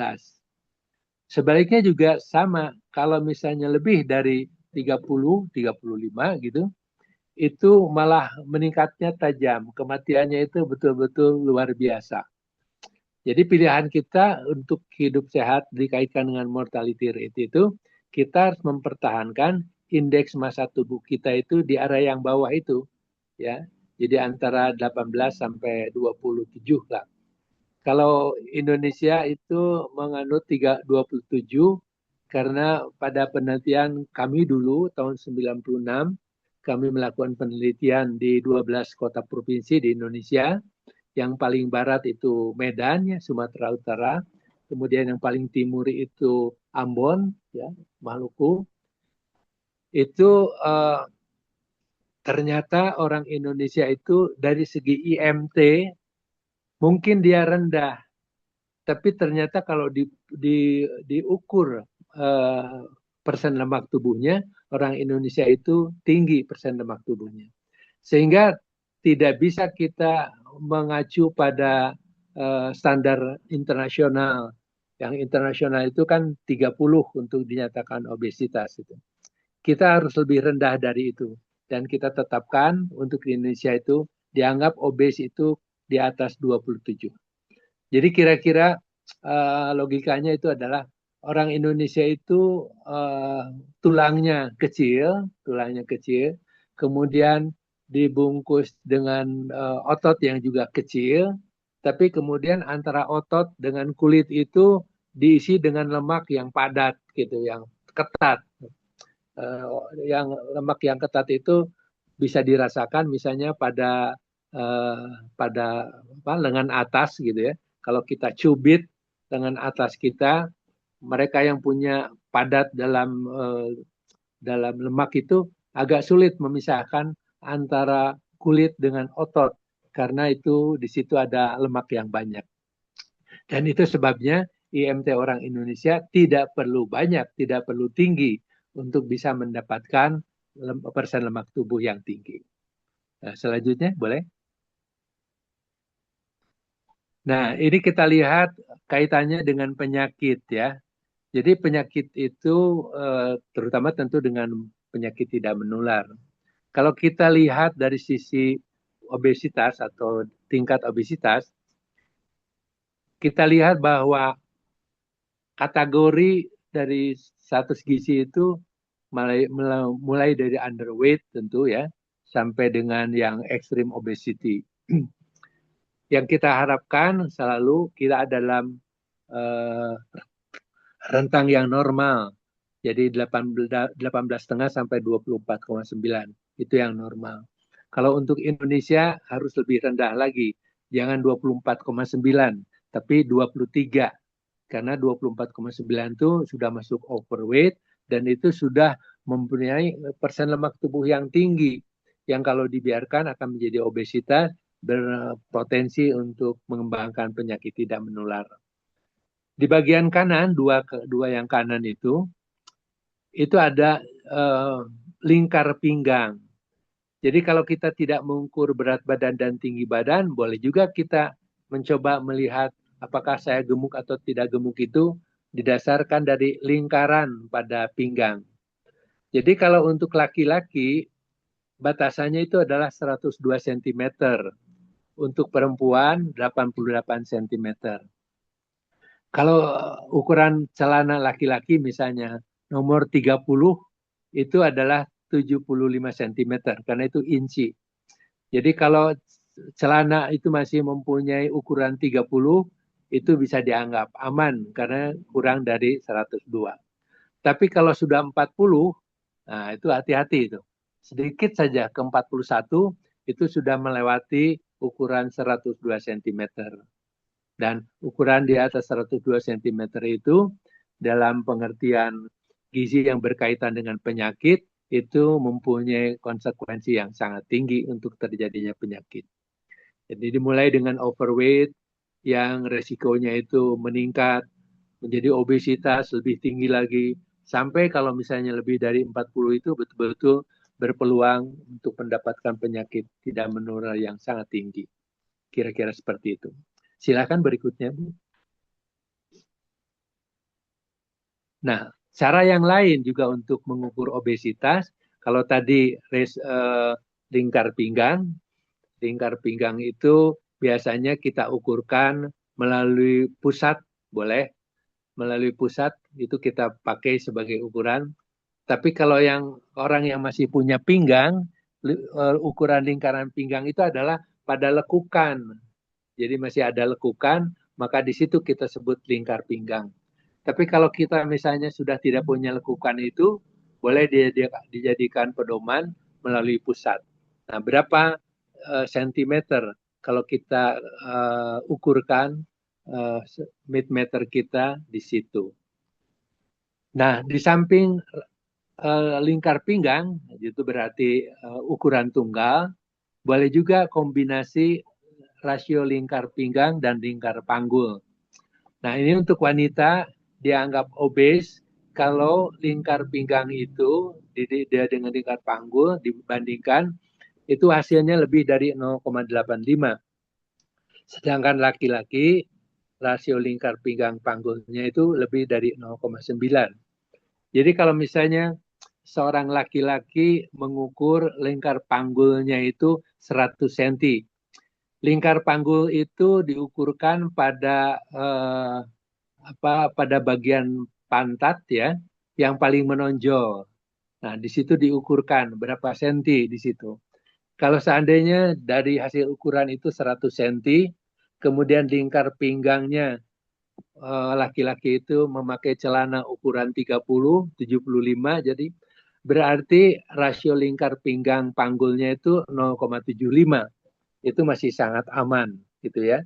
Sebaliknya juga sama, kalau misalnya lebih dari 30, 35 gitu, itu malah meningkatnya tajam. Kematiannya itu betul-betul luar biasa. Jadi pilihan kita untuk hidup sehat dikaitkan dengan mortality rate itu, kita harus mempertahankan indeks massa tubuh kita itu di area yang bawah itu. Ya, jadi antara 18 sampai 27 lah. Kalau Indonesia itu menganut 27 karena pada penelitian kami dulu tahun 96 kami melakukan penelitian di 12 kota provinsi di Indonesia. Yang paling barat itu Medan ya, Sumatera Utara. Kemudian yang paling timur itu Ambon ya, Maluku. Itu ternyata orang Indonesia itu dari segi IMT mungkin dia rendah, tapi ternyata kalau diukur persen lemak tubuhnya, orang Indonesia itu tinggi persen lemak tubuhnya. Sehingga tidak bisa kita mengacu pada standar internasional. Yang internasional itu kan 30 untuk dinyatakan obesitas itu. Kita harus lebih rendah dari itu. Dan kita tetapkan untuk di Indonesia itu dianggap obes itu di atas 27. Jadi kira-kira logikanya itu adalah orang Indonesia itu tulangnya kecil, kemudian dibungkus dengan otot yang juga kecil, tapi kemudian antara otot dengan kulit itu diisi dengan lemak yang padat gitu, yang ketat. Yang lemak yang ketat itu bisa dirasakan misalnya pada lengan atas gitu ya. Kalau kita cubit lengan atas kita, mereka yang punya padat dalam lemak itu agak sulit memisahkan antara kulit dengan otot karena itu di situ ada lemak yang banyak. Dan itu sebabnya IMT orang Indonesia tidak perlu banyak, tidak perlu tinggi untuk bisa mendapatkan persen lemak tubuh yang tinggi. Nah, selanjutnya boleh? Nah, ini kita lihat kaitannya dengan penyakit ya. Jadi penyakit itu terutama tentu dengan penyakit tidak menular. Kalau kita lihat dari sisi obesitas atau tingkat obesitas, kita lihat bahwa kategori dari status gizi itu mulai dari underweight tentu ya, sampai dengan yang extreme obesity. Yang kita harapkan selalu kita dalam rentang yang normal. Jadi 18,5 sampai 24,9 itu yang normal. Kalau untuk Indonesia harus lebih rendah lagi, jangan 24,9 tapi 23. Karena 24,9 itu sudah masuk overweight dan itu sudah mempunyai persen lemak tubuh yang tinggi yang kalau dibiarkan akan menjadi obesitas, berpotensi untuk mengembangkan penyakit tidak menular. Di bagian kanan, dua yang kanan itu ada lingkar pinggang. Jadi kalau kita tidak mengukur berat badan dan tinggi badan, boleh juga kita mencoba melihat apakah saya gemuk atau tidak gemuk itu didasarkan dari lingkaran pada pinggang. Jadi kalau untuk laki-laki, batasannya itu adalah 102 cm. Untuk perempuan, 88 cm. Kalau ukuran celana laki-laki misalnya, nomor 30 itu adalah 75 cm, karena itu inci. Jadi kalau celana itu masih mempunyai ukuran 30, itu bisa dianggap aman karena kurang dari 102. Tapi kalau sudah 40, nah itu hati-hati itu. Sedikit saja ke 41, itu sudah melewati ukuran 102 cm. Dan ukuran di atas 102 cm itu dalam pengertian gizi yang berkaitan dengan penyakit, itu mempunyai konsekuensi yang sangat tinggi untuk terjadinya penyakit. Jadi dimulai dengan overweight yang resikonya itu meningkat, menjadi obesitas lebih tinggi lagi, sampai kalau misalnya lebih dari 40 itu betul-betul berpeluang untuk mendapatkan penyakit tidak menular yang sangat tinggi. Kira-kira seperti itu. Silakan berikutnya, Bu. Nah, cara yang lain juga untuk mengukur obesitas, kalau tadi lingkar pinggang itu biasanya kita ukurkan melalui pusat, boleh. Melalui pusat itu kita pakai sebagai ukuran. Tapi kalau orang yang masih punya pinggang, ukuran lingkaran pinggang itu adalah pada lekukan. Jadi masih ada lekukan, maka di situ kita sebut lingkar pinggang. Tapi kalau kita misalnya sudah tidak punya lekukan itu, boleh dijadikan pedoman melalui pusat. Nah, berapa sentimeter kalau kita ukurkan mid-meter kita di situ. Nah, di samping lingkar pinggang, itu berarti ukuran tunggal, boleh juga kombinasi rasio lingkar pinggang dan lingkar panggul. Nah, ini untuk wanita dianggap obes kalau lingkar pinggang itu dia dengan lingkar panggul dibandingkan itu hasilnya lebih dari 0,85. Sedangkan laki-laki rasio lingkar pinggang panggulnya itu lebih dari 0,9. Jadi kalau misalnya seorang laki-laki mengukur lingkar panggulnya itu 100 cm. Lingkar panggul itu diukurkan pada pada bagian pantat ya, yang paling menonjol. Nah, di situ diukurkan berapa senti di situ. Kalau seandainya dari hasil ukuran itu 100 cm, kemudian lingkar pinggangnya laki-laki itu memakai celana ukuran 30, 75, jadi berarti rasio lingkar pinggang panggulnya itu 0,75. Itu masih sangat aman gitu ya.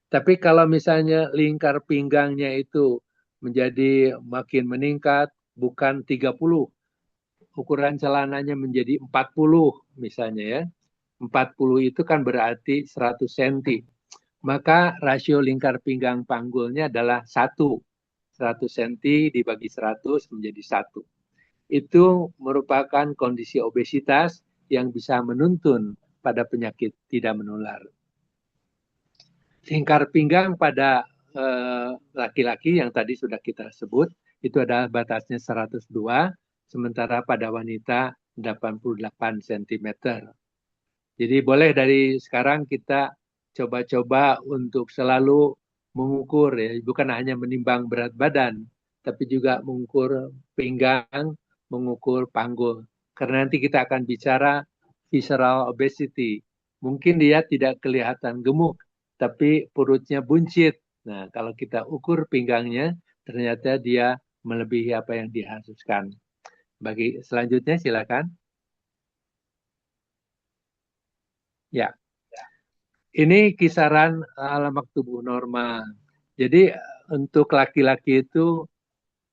Tapi kalau misalnya lingkar pinggangnya itu menjadi makin meningkat, bukan 30, ukuran celananya menjadi 40 misalnya ya. 40 itu kan berarti 100 cm. Maka rasio lingkar pinggang panggulnya adalah 1. 100 cm dibagi 100 menjadi 1. Itu merupakan kondisi obesitas yang bisa menuntun pada penyakit tidak menular. Lingkar pinggang pada laki-laki yang tadi sudah kita sebut, itu adalah batasnya 102, sementara pada wanita 88 cm. Jadi boleh dari sekarang kita coba-coba untuk selalu mengukur, ya, bukan hanya menimbang berat badan, tapi juga mengukur pinggang, mengukur panggul. Karena nanti kita akan bicara visceral obesity. Mungkin dia tidak kelihatan gemuk, tapi perutnya buncit. Nah, kalau kita ukur pinggangnya, ternyata dia melebihi apa yang diharuskan. Bagi selanjutnya silakan. Ya, ini kisaran lemak tubuh normal. Jadi untuk laki-laki itu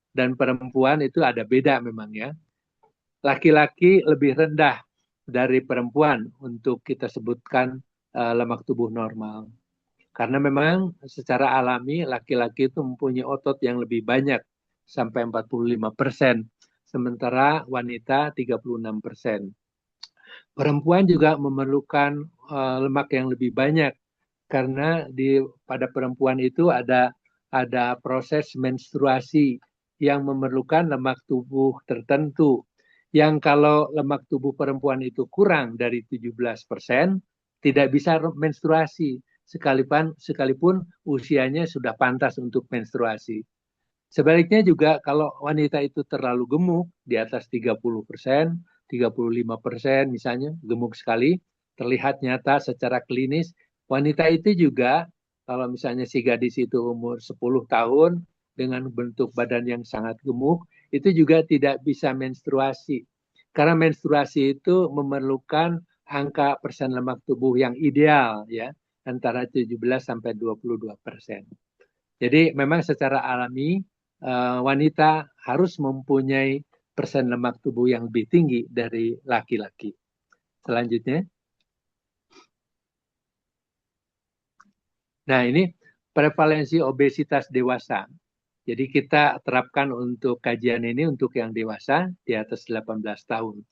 dan perempuan itu ada beda memang ya. Laki-laki lebih rendah dari perempuan untuk kita sebutkan lemak tubuh normal. Karena memang secara alami laki-laki itu mempunyai otot yang lebih banyak sampai 45%, sementara wanita 36%. Perempuan juga memerlukan lemak yang lebih banyak karena pada perempuan itu ada proses menstruasi yang memerlukan lemak tubuh tertentu. Yang kalau lemak tubuh perempuan itu kurang dari 17%, tidak bisa menstruasi sekalipun usianya sudah pantas untuk menstruasi. Sebaliknya juga kalau wanita itu terlalu gemuk di atas 30%, 35% misalnya, gemuk sekali, terlihat nyata secara klinis, wanita itu juga kalau misalnya si gadis itu umur 10 tahun dengan bentuk badan yang sangat gemuk, itu juga tidak bisa menstruasi. Karena menstruasi itu memerlukan angka persen lemak tubuh yang ideal ya, antara 17 sampai 22%. Jadi memang secara alami wanita harus mempunyai persen lemak tubuh yang lebih tinggi dari laki-laki. Selanjutnya. Nah, ini prevalensi obesitas dewasa. Jadi kita terapkan untuk kajian ini untuk yang dewasa di atas 18 tahun.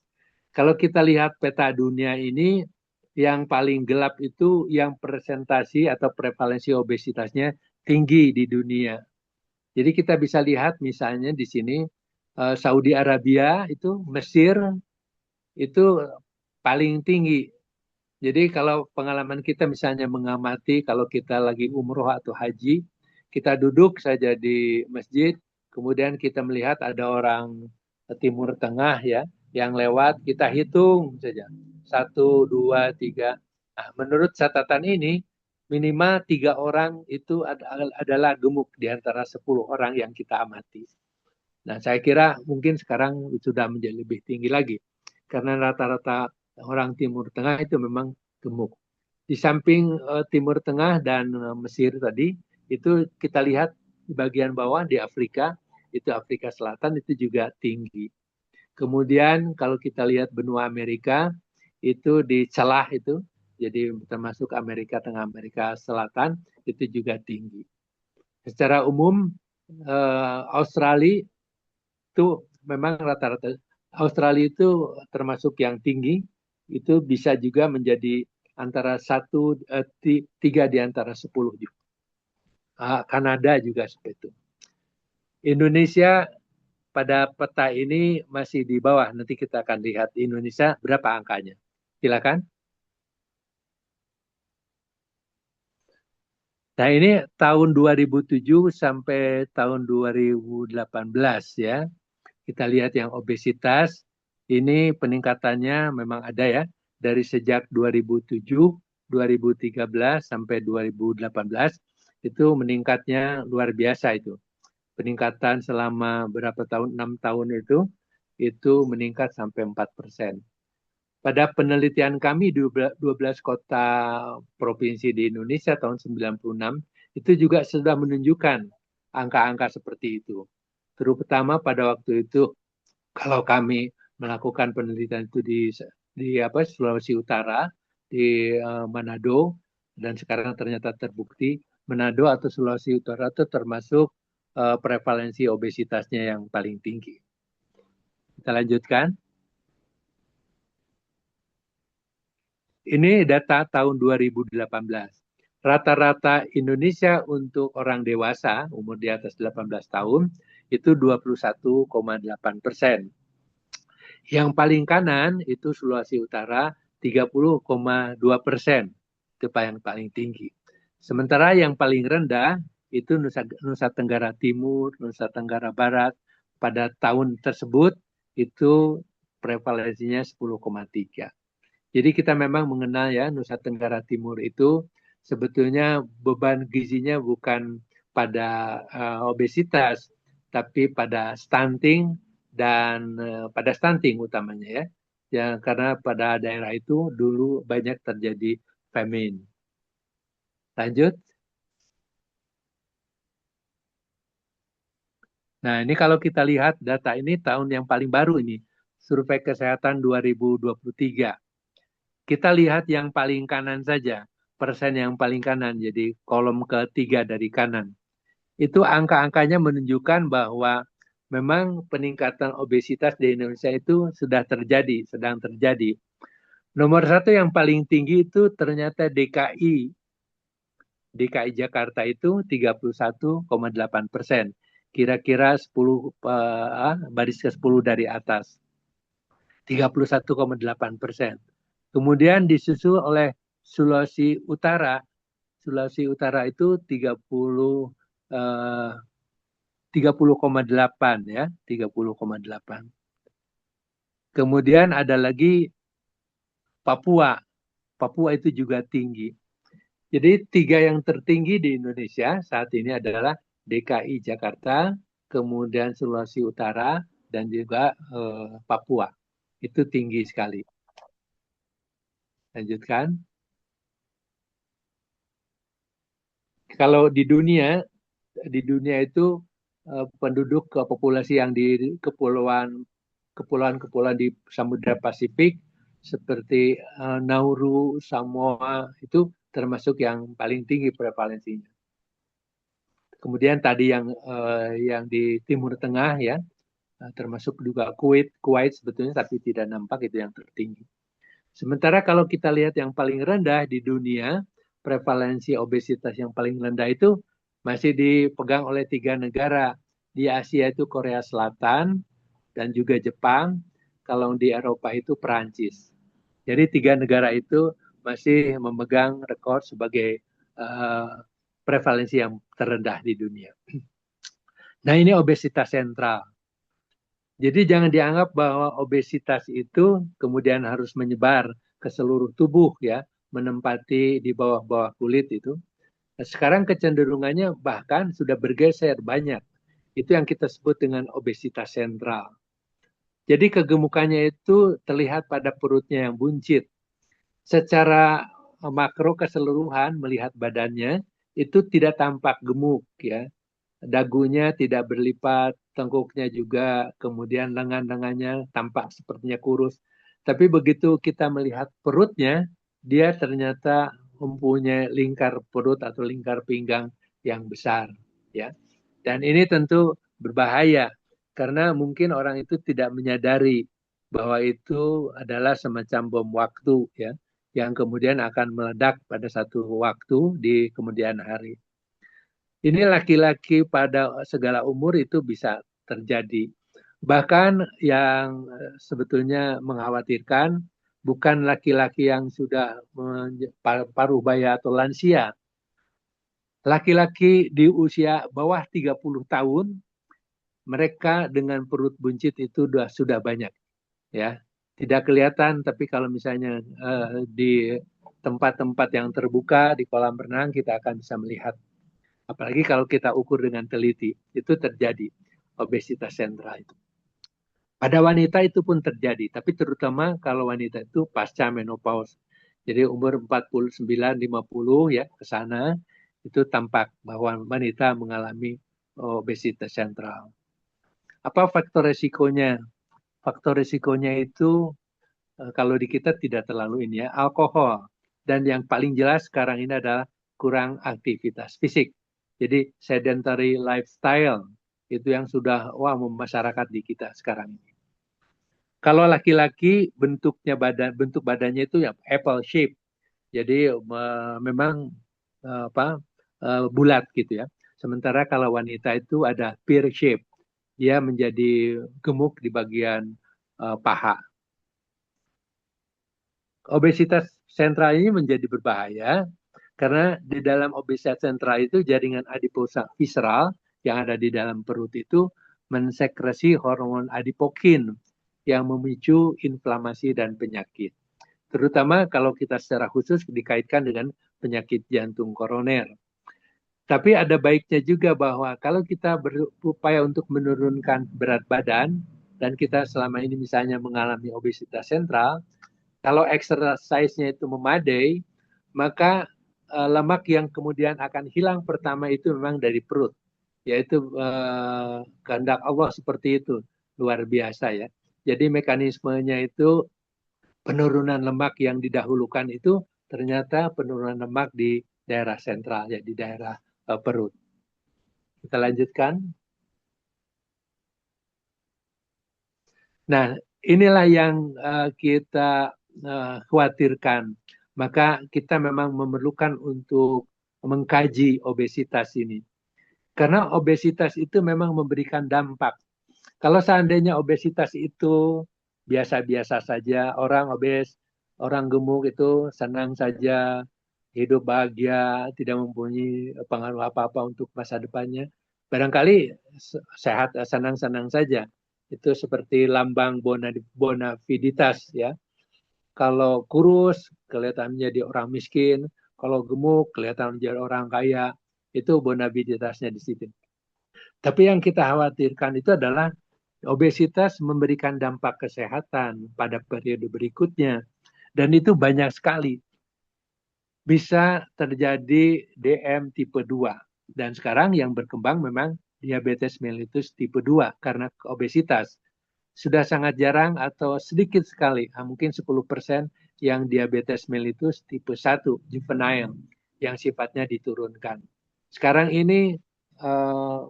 Kalau kita lihat peta dunia ini, yang paling gelap itu yang presentasi atau prevalensi obesitasnya tinggi di dunia. Jadi kita bisa lihat misalnya di sini Saudi Arabia itu, Mesir itu paling tinggi. Jadi kalau pengalaman kita misalnya mengamati kalau kita lagi umroh atau haji, kita duduk saja di masjid, kemudian kita melihat ada orang Timur Tengah ya yang lewat, kita hitung saja 1, 2, 3. Nah, menurut catatan ini minimal 3 orang itu adalah gemuk di antara 10 orang yang kita amati. Nah, saya kira mungkin sekarang sudah menjadi lebih tinggi lagi karena rata-rata orang Timur Tengah itu memang gemuk. Di samping Timur Tengah dan Mesir tadi, itu kita lihat di bagian bawah di Afrika, itu Afrika Selatan itu juga tinggi. Kemudian kalau kita lihat benua Amerika, itu di celah itu, jadi termasuk Amerika Tengah, Amerika Selatan, itu juga tinggi. Secara umum, Australia itu memang rata-rata, Australia itu termasuk yang tinggi, itu bisa juga menjadi antara 3 di antara 10 juga. Kanada juga seperti itu. Indonesia pada peta ini masih di bawah. Nanti kita akan lihat Indonesia berapa angkanya. Silakan. Nah ini tahun 2007 sampai tahun 2018 ya. Kita lihat yang obesitas, ini peningkatannya memang ada ya. Dari sejak 2007, 2013 sampai 2018, itu meningkatnya luar biasa itu. Peningkatan selama berapa tahun, 6 tahun itu meningkat sampai 4%. Pada penelitian kami di 12 kota provinsi di Indonesia tahun 96, itu juga sudah menunjukkan angka-angka seperti itu. Terutama pada waktu itu, kalau kami melakukan penelitian itu di Sulawesi Utara, di Manado, dan sekarang ternyata terbukti Manado atau Sulawesi Utara itu termasuk prevalensi obesitasnya yang paling tinggi. Kita lanjutkan. Ini data tahun 2018. Rata-rata Indonesia untuk orang dewasa umur di atas 18 tahun itu 21,8%. Yang paling kanan itu Sulawesi Utara 30,2%. Itu yang paling tinggi. Sementara yang paling rendah itu Nusa Tenggara Timur, Nusa Tenggara Barat. Pada tahun tersebut itu prevalensinya 10,3. Jadi kita memang mengenal ya Nusa Tenggara Timur itu sebetulnya beban gizinya bukan pada obesitas, tapi pada stunting dan pada stunting utamanya ya. Ya, karena pada daerah itu dulu banyak terjadi famine. Lanjut. Nah, ini kalau kita lihat data ini tahun yang paling baru ini, survei kesehatan 2023. Kita lihat yang paling kanan saja, persen yang paling kanan, jadi kolom ketiga dari kanan. Itu angka-angkanya menunjukkan bahwa memang peningkatan obesitas di Indonesia itu sudah terjadi, sedang terjadi. Nomor satu yang paling tinggi itu ternyata DKI. DKI Jakarta itu 31,8%. Kira-kira 10 baris ke-10 dari atas. 31,8%. Kemudian disusul oleh Sulawesi Utara. Sulawesi Utara itu 30,8 ya, 30,8. Kemudian ada lagi Papua. Papua itu juga tinggi. Jadi 3 yang tertinggi di Indonesia saat ini adalah DKI Jakarta, kemudian Sulawesi Utara, dan juga Papua. Itu tinggi sekali. Lanjutkan. Kalau di dunia itu penduduk populasi yang di kepulauan di Samudra Pasifik seperti Nauru, Samoa itu termasuk yang paling tinggi prevalensinya. Kemudian tadi yang di Timur Tengah ya, termasuk juga Kuwait sebetulnya tapi tidak nampak itu yang tertinggi. Sementara kalau kita lihat yang paling rendah di dunia, prevalensi obesitas yang paling rendah itu masih dipegang oleh 3 negara. Di Asia itu Korea Selatan dan juga Jepang. Kalau di Eropa itu Perancis. Jadi 3 negara itu masih memegang rekor sebagai prevalensi yang terendah di dunia. Nah, ini obesitas sentral. Jadi jangan dianggap bahwa obesitas itu kemudian harus menyebar ke seluruh tubuh ya, menempati di bawah-bawah kulit itu. Nah, sekarang kecenderungannya bahkan sudah bergeser banyak. Itu yang kita sebut dengan obesitas sentral. Jadi kegemukannya itu terlihat pada perutnya yang buncit. Secara makro keseluruhan melihat badannya itu tidak tampak gemuk ya. Dagunya tidak berlipat, tengkuknya juga, kemudian lengan-lengannya tampak sepertinya kurus. Tapi begitu kita melihat perutnya, dia ternyata mempunyai lingkar perut atau lingkar pinggang yang besar ya. Dan ini tentu berbahaya karena mungkin orang itu tidak menyadari bahwa itu adalah semacam bom waktu ya, yang kemudian akan meledak pada satu waktu di kemudian hari. Ini laki-laki pada segala umur itu bisa terjadi. Bahkan yang sebetulnya mengkhawatirkan bukan laki-laki yang sudah paruh baya atau lansia. Laki-laki di usia bawah 30 tahun, mereka dengan perut buncit itu sudah banyak. Ya, tidak kelihatan, tapi kalau misalnya di tempat-tempat yang terbuka, di kolam renang, kita akan bisa melihat. Apalagi kalau kita ukur dengan teliti, itu terjadi obesitas sentral itu. Pada wanita itu pun terjadi, tapi terutama kalau wanita itu pasca menopause. Jadi umur 49-50 ya ke sana, itu tampak bahwa wanita mengalami obesitas sentral. Apa faktor resikonya? Faktor resikonya itu kalau di kita tidak terlalu ini ya, alkohol. Dan yang paling jelas sekarang ini adalah kurang aktivitas fisik. Jadi sedentary lifestyle itu yang sudah memasyarakat di kita sekarang ini. Kalau laki-laki bentuk badannya itu ya apple shape. Jadi memang bulat gitu ya. Sementara kalau wanita itu ada pear shape. Dia menjadi gemuk di bagian paha. Obesitas sentral ini menjadi berbahaya karena di dalam obesitas sentral itu jaringan adiposa visceral yang ada di dalam perut itu mensekresi hormon adipokin yang memicu inflamasi dan penyakit. Terutama kalau kita secara khusus dikaitkan dengan penyakit jantung koroner. Tapi ada baiknya juga bahwa kalau kita berupaya untuk menurunkan berat badan, dan kita selama ini misalnya mengalami obesitas sentral, kalau exercise-nya itu memadai, maka lemak yang kemudian akan hilang pertama itu memang dari perut. Yaitu kehendak Allah seperti itu. Luar biasa ya. Jadi mekanismenya itu penurunan lemak yang didahulukan itu ternyata penurunan lemak di daerah sentral, ya di daerah perut. Kita lanjutkan. Nah, inilah yang kita khawatirkan. Maka kita memang memerlukan untuk mengkaji obesitas ini. Karena obesitas itu memang memberikan dampak. Kalau seandainya obesitas itu biasa-biasa saja, orang obes, orang gemuk itu senang saja, hidup bahagia, tidak mempunyai pengaruh apa-apa untuk masa depannya, barangkali sehat, senang-senang saja. Itu seperti lambang bona fiditas ya. Kalau kurus kelihatan menjadi orang miskin, kalau gemuk kelihatan menjadi orang kaya. Itu bonabilitasnya di situ. Tapi yang kita khawatirkan itu adalah obesitas memberikan dampak kesehatan pada periode berikutnya. Dan itu banyak sekali. Bisa terjadi DM tipe 2. Dan sekarang yang berkembang memang diabetes mellitus tipe 2 karena obesitas. Sudah sangat jarang atau sedikit sekali, mungkin 10% yang diabetes mellitus tipe 1, juvenile, yang sifatnya diturunkan. Sekarang ini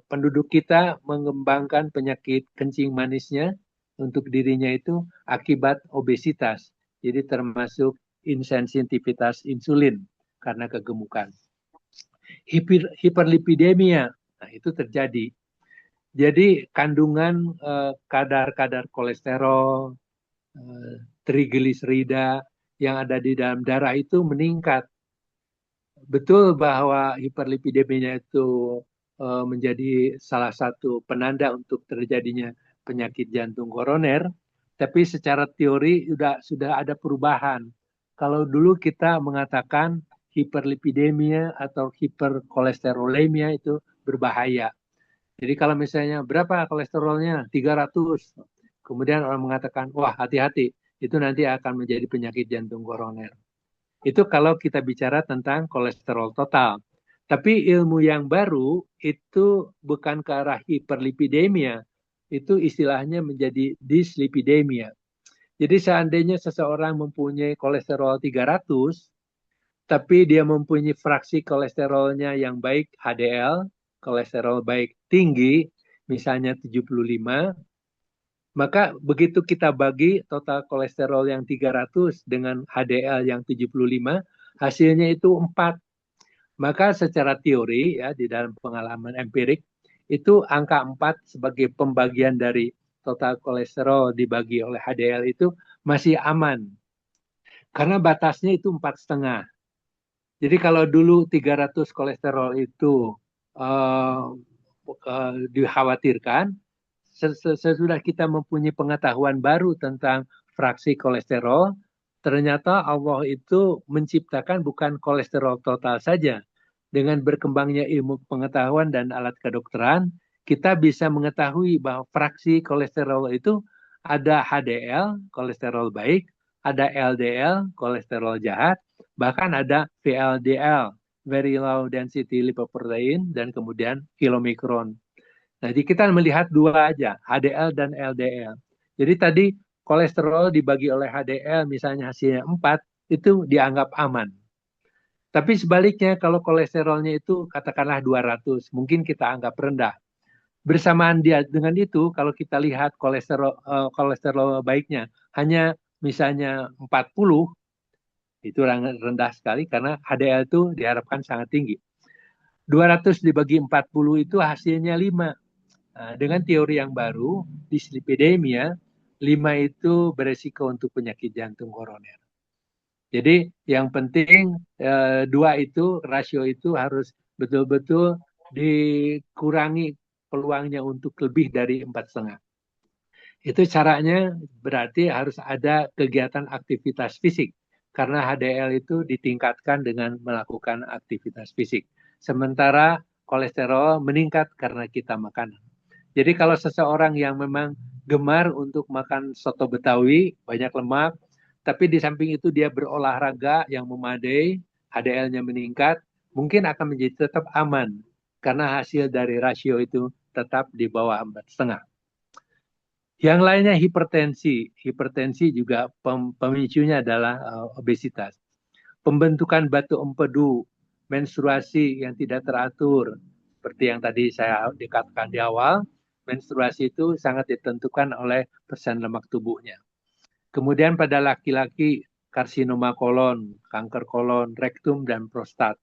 penduduk kita mengembangkan penyakit kencing manisnya untuk dirinya itu akibat obesitas. Jadi termasuk insensitivitas insulin karena kegemukan. Hiperlipidemia, nah itu terjadi. Jadi kandungan kadar-kadar kolesterol, trigliserida yang ada di dalam darah itu meningkat. Betul bahwa hiperlipidemianya itu menjadi salah satu penanda untuk terjadinya penyakit jantung koroner, tapi secara teori sudah ada perubahan. Kalau dulu kita mengatakan hiperlipidemia atau hiperkolesterolemia itu berbahaya. Jadi kalau misalnya berapa kolesterolnya? 300. Kemudian orang mengatakan, wah hati-hati, itu nanti akan menjadi penyakit jantung koroner. Itu kalau kita bicara tentang kolesterol total. Tapi ilmu yang baru itu bukan ke arah hiperlipidemia. Itu istilahnya menjadi dislipidemia. Jadi seandainya seseorang mempunyai kolesterol 300, tapi dia mempunyai fraksi kolesterolnya yang baik HDL, kolesterol baik tinggi, misalnya 75, maka begitu kita bagi total kolesterol yang 300 dengan HDL yang 75, hasilnya itu 4. Maka secara teori ya di dalam pengalaman empirik itu angka 4 sebagai pembagian dari total kolesterol dibagi oleh HDL itu masih aman. Karena batasnya itu 4,5. Jadi kalau dulu 300 kolesterol itu dikhawatirkan, sesudah kita mempunyai pengetahuan baru tentang fraksi kolesterol, ternyata Allah itu menciptakan bukan kolesterol total saja. Dengan berkembangnya ilmu pengetahuan dan alat kedokteran, kita bisa mengetahui bahwa fraksi kolesterol itu ada HDL, kolesterol baik, ada LDL, kolesterol jahat, bahkan ada VLDL, very low density lipoprotein, dan kemudian kilomikron. Jadi kita melihat dua aja, HDL dan LDL. Jadi tadi kolesterol dibagi oleh HDL misalnya hasilnya 4, itu dianggap aman. Tapi sebaliknya kalau kolesterolnya itu katakanlah 200, mungkin kita anggap rendah. Bersamaan dengan itu kalau kita lihat kolesterol baiknya hanya misalnya 40, itu rendah sekali karena HDL itu diharapkan sangat tinggi. 200 dibagi 40 itu hasilnya 5. Nah, dengan teori yang baru, dislipidemia, 5 itu beresiko untuk penyakit jantung koroner. Jadi yang penting 2 itu, rasio itu harus betul-betul dikurangi peluangnya untuk lebih dari 4,5. Itu caranya berarti harus ada kegiatan aktivitas fisik. Karena HDL itu ditingkatkan dengan melakukan aktivitas fisik. Sementara kolesterol meningkat karena kita makan. Jadi kalau seseorang yang memang gemar untuk makan soto Betawi, banyak lemak, tapi di samping itu dia berolahraga yang memadai, HDL-nya meningkat, mungkin akan menjadi tetap aman karena hasil dari rasio itu tetap di bawah 4,5. Yang lainnya hipertensi. Hipertensi juga pemicunya adalah obesitas. Pembentukan batu empedu, menstruasi yang tidak teratur, seperti yang tadi saya dikatakan di awal, menstruasi itu sangat ditentukan oleh persen lemak tubuhnya. Kemudian pada laki-laki, karsinoma kolon, kanker kolon, rektum, dan prostat.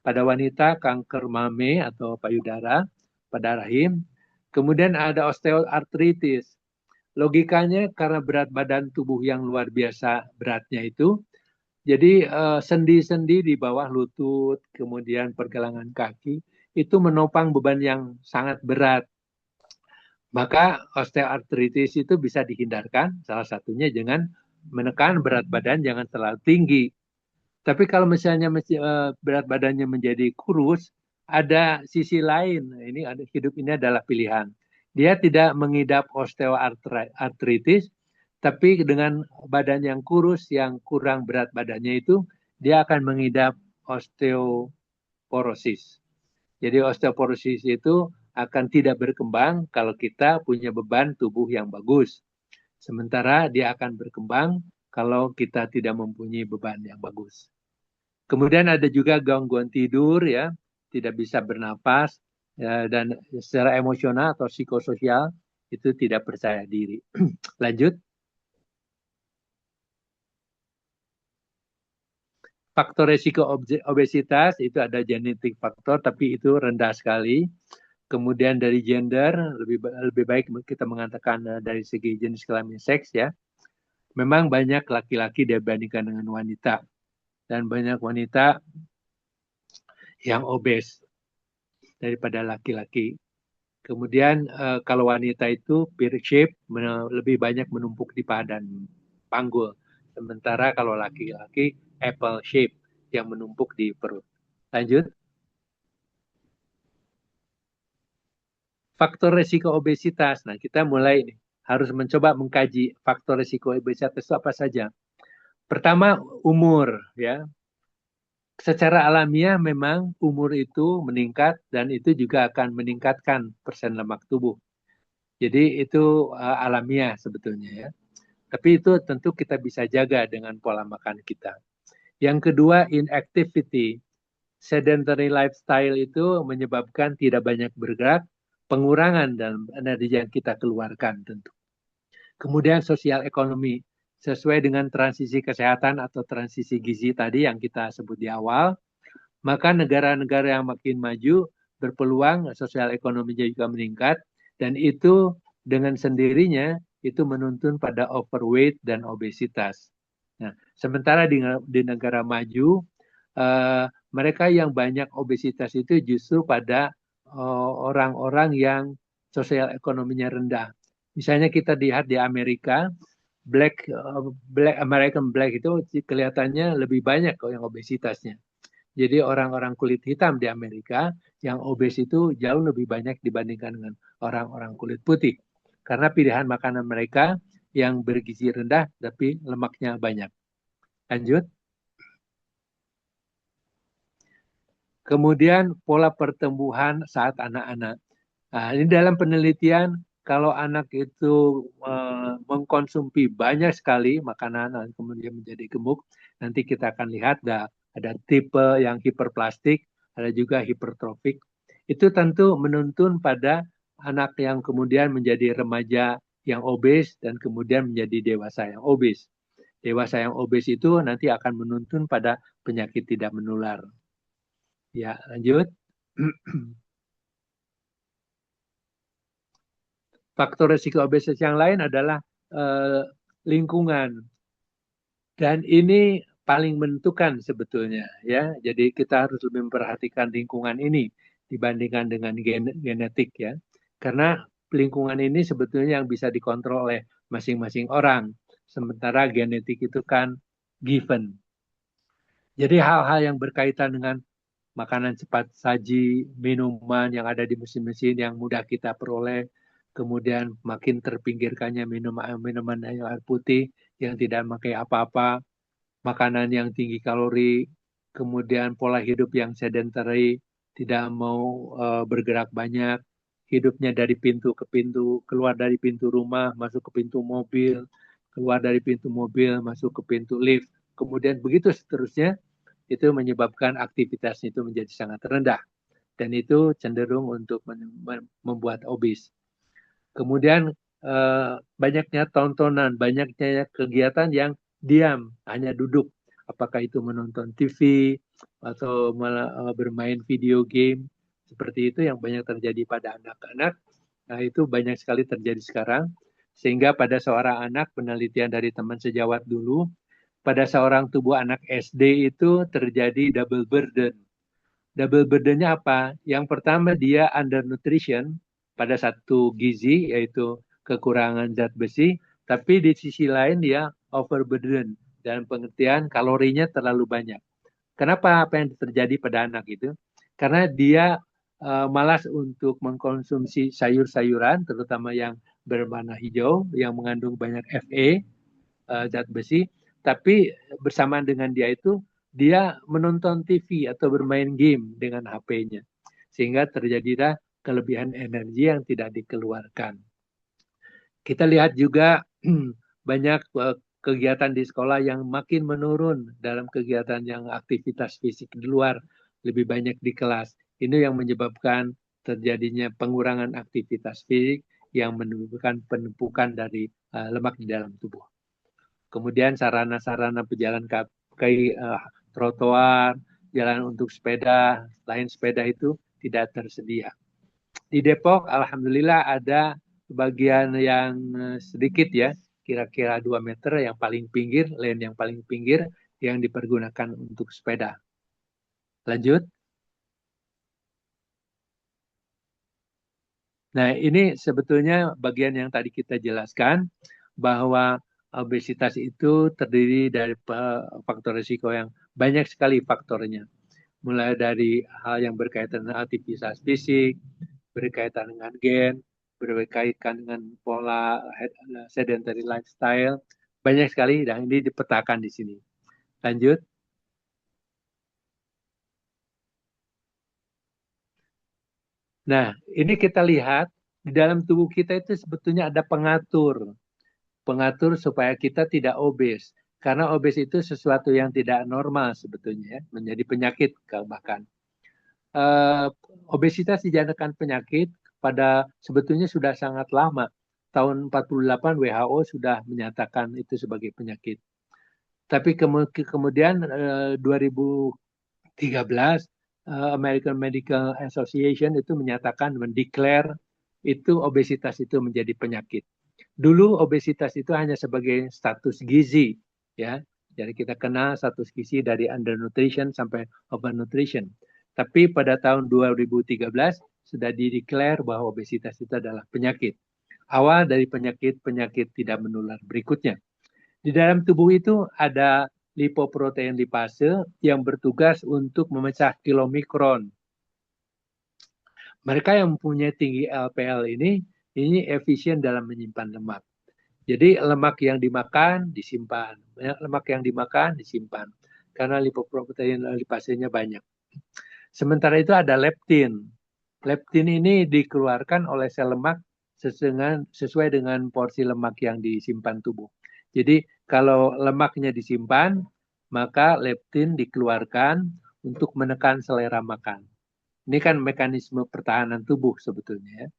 Pada wanita, kanker mame atau payudara, pada rahim. Kemudian ada osteoartritis. Logikanya karena berat badan tubuh yang luar biasa beratnya itu, jadi sendi-sendi di bawah lutut, kemudian pergelangan kaki, itu menopang beban yang sangat berat. Maka osteoartritis itu bisa dihindarkan, salah satunya dengan menekan berat badan jangan terlalu tinggi. Tapi kalau misalnya berat badannya menjadi kurus, ada sisi lain. Hidup ini adalah pilihan. Dia tidak mengidap osteoartritis, tapi dengan badan yang kurus, yang kurang berat badannya itu, dia akan mengidap osteoporosis. Jadi osteoporosis itu akan tidak berkembang kalau kita punya beban tubuh yang bagus. Sementara dia akan berkembang kalau kita tidak mempunyai beban yang bagus. Kemudian ada juga gangguan tidur, ya, tidak bisa bernapas, ya, dan secara emosional atau psikososial itu tidak percaya diri. Lanjut. Faktor resiko obesitas itu ada genetik faktor, tapi itu rendah sekali. Kemudian dari gender, lebih baik kita mengatakan dari segi jenis kelamin seks, ya. Memang banyak laki-laki dibandingkan dengan wanita. Dan banyak wanita yang obes daripada laki-laki. Kemudian kalau wanita itu pear shape lebih banyak menumpuk di paha dan panggul. Sementara kalau laki-laki apple shape yang menumpuk di perut. Lanjut. Faktor resiko obesitas. Nah, kita mulai nih, harus mencoba mengkaji faktor resiko obesitas itu apa saja. Pertama, umur, ya. Secara alamiah memang umur itu meningkat dan itu juga akan meningkatkan persen lemak tubuh. Jadi itu alamiah sebetulnya, ya. Tapi itu tentu kita bisa jaga dengan pola makan kita. Yang kedua, inactivity. Sedentary lifestyle itu menyebabkan tidak banyak bergerak, pengurangan dalam energi yang kita keluarkan tentu. Kemudian sosial ekonomi. Sesuai dengan transisi kesehatan atau transisi gizi tadi yang kita sebut di awal, maka negara-negara yang makin maju berpeluang sosial ekonominya juga meningkat, dan itu dengan sendirinya itu menuntun pada overweight dan obesitas. Nah, sementara di negara maju, mereka yang banyak obesitas itu justru pada orang-orang yang sosial ekonominya rendah. Misalnya kita lihat di Amerika, American Black itu kelihatannya lebih banyak kok yang obesitasnya. Jadi orang-orang kulit hitam di Amerika yang obes itu jauh lebih banyak dibandingkan dengan orang-orang kulit putih. Karena pilihan makanan mereka yang bergizi rendah tapi lemaknya banyak. Lanjut. Kemudian pola pertumbuhan saat anak-anak. Nah, ini dalam penelitian, kalau anak itu mengkonsumsi banyak sekali makanan dan kemudian menjadi gemuk, nanti kita akan lihat ada tipe yang hiperplastik, ada juga hipertrofik. Itu tentu menuntun pada anak yang kemudian menjadi remaja yang obes dan kemudian menjadi dewasa yang obes. Dewasa yang obes itu nanti akan menuntun pada penyakit tidak menular. Ya, lanjut. Faktor risiko obesitas yang lain adalah lingkungan. Dan ini paling menentukan sebetulnya, ya. Jadi kita harus lebih memperhatikan lingkungan ini dibandingkan dengan genetik, ya. Karena lingkungan ini sebetulnya yang bisa dikontrol oleh masing-masing orang. Sementara genetik itu kan given. Jadi hal-hal yang berkaitan dengan makanan cepat saji, minuman yang ada di mesin-mesin yang mudah kita peroleh, kemudian makin terpinggirkannya minuman air putih yang tidak pakai apa-apa, makanan yang tinggi kalori, kemudian pola hidup yang sedentary, tidak mau bergerak banyak, hidupnya dari pintu ke pintu, keluar dari pintu rumah, masuk ke pintu mobil, keluar dari pintu mobil, masuk ke pintu lift, kemudian begitu seterusnya, itu menyebabkan aktivitas itu menjadi sangat rendah. Dan itu cenderung untuk membuat obes. Kemudian banyaknya tontonan, banyaknya kegiatan yang diam, hanya duduk. Apakah itu menonton TV atau bermain video game. Seperti itu yang banyak terjadi pada anak-anak. Nah, itu banyak sekali terjadi sekarang. Sehingga pada seorang anak, penelitian dari teman sejawat dulu, pada seorang tubuh anak SD itu terjadi double burden. Double burdennya apa? Yang pertama dia undernutrition pada satu gizi, yaitu kekurangan zat besi, tapi di sisi lain dia overburden, dalam pengertian kalorinya terlalu banyak. Kenapa? Apa yang terjadi pada anak itu? Karena dia malas untuk mengkonsumsi sayur-sayuran, terutama yang berwarna hijau, yang mengandung banyak Fe, zat besi, tapi bersamaan dengan dia itu, dia menonton TV atau bermain game dengan HP-nya. Sehingga terjadilah kelebihan energi yang tidak dikeluarkan. Kita lihat juga banyak kegiatan di sekolah yang makin menurun dalam kegiatan yang aktivitas fisik di luar, lebih banyak di kelas. Ini yang menyebabkan terjadinya pengurangan aktivitas fisik yang menimbulkan penumpukan dari lemak di dalam tubuh. Kemudian sarana-sarana pejalan kaki, trotoar, jalan untuk sepeda, lain sepeda itu tidak tersedia. Di Depok, alhamdulillah ada bagian yang sedikit ya, kira-kira 2 meter yang paling pinggir, lane yang paling pinggir yang dipergunakan untuk sepeda. Lanjut. Nah, ini sebetulnya bagian yang tadi kita jelaskan, bahwa obesitas itu terdiri dari faktor risiko yang banyak sekali faktornya. Mulai dari hal yang berkaitan dengan aktivitas fisik, berkaitan dengan gen, berkaitan dengan pola sedentary lifestyle, banyak sekali dan ini dipetakan di sini. Lanjut. Nah, ini kita lihat di dalam tubuh kita itu sebetulnya ada pengatur supaya kita tidak obes. Karena obes itu sesuatu yang tidak normal sebetulnya, menjadi penyakit bahkan. Obesitas dijadikan penyakit pada sebetulnya sudah sangat lama. Tahun 48 WHO sudah menyatakan itu sebagai penyakit. Tapi kemudian 2013 American Medical Association itu menyatakan, mendeklar itu obesitas itu menjadi penyakit. Dulu obesitas itu hanya sebagai status gizi, ya. Jadi kita kenal status gizi dari undernutrition sampai overnutrition. Tapi pada tahun 2013 sudah dideklar bahwa obesitas itu adalah penyakit. Awal dari penyakit tidak menular berikutnya. Di dalam tubuh itu ada lipoprotein lipase yang bertugas untuk memecah kilomikron. Mereka yang mempunyai tinggi LPL ini efisien dalam menyimpan lemak. Jadi lemak yang dimakan disimpan, lemak yang dimakan disimpan karena lipoprotein lipasenya banyak. Sementara itu ada leptin. Leptin ini dikeluarkan oleh sel lemak sesuai dengan porsi lemak yang disimpan tubuh. Jadi kalau lemaknya disimpan, maka leptin dikeluarkan untuk menekan selera makan. Ini kan mekanisme pertahanan tubuh sebetulnya.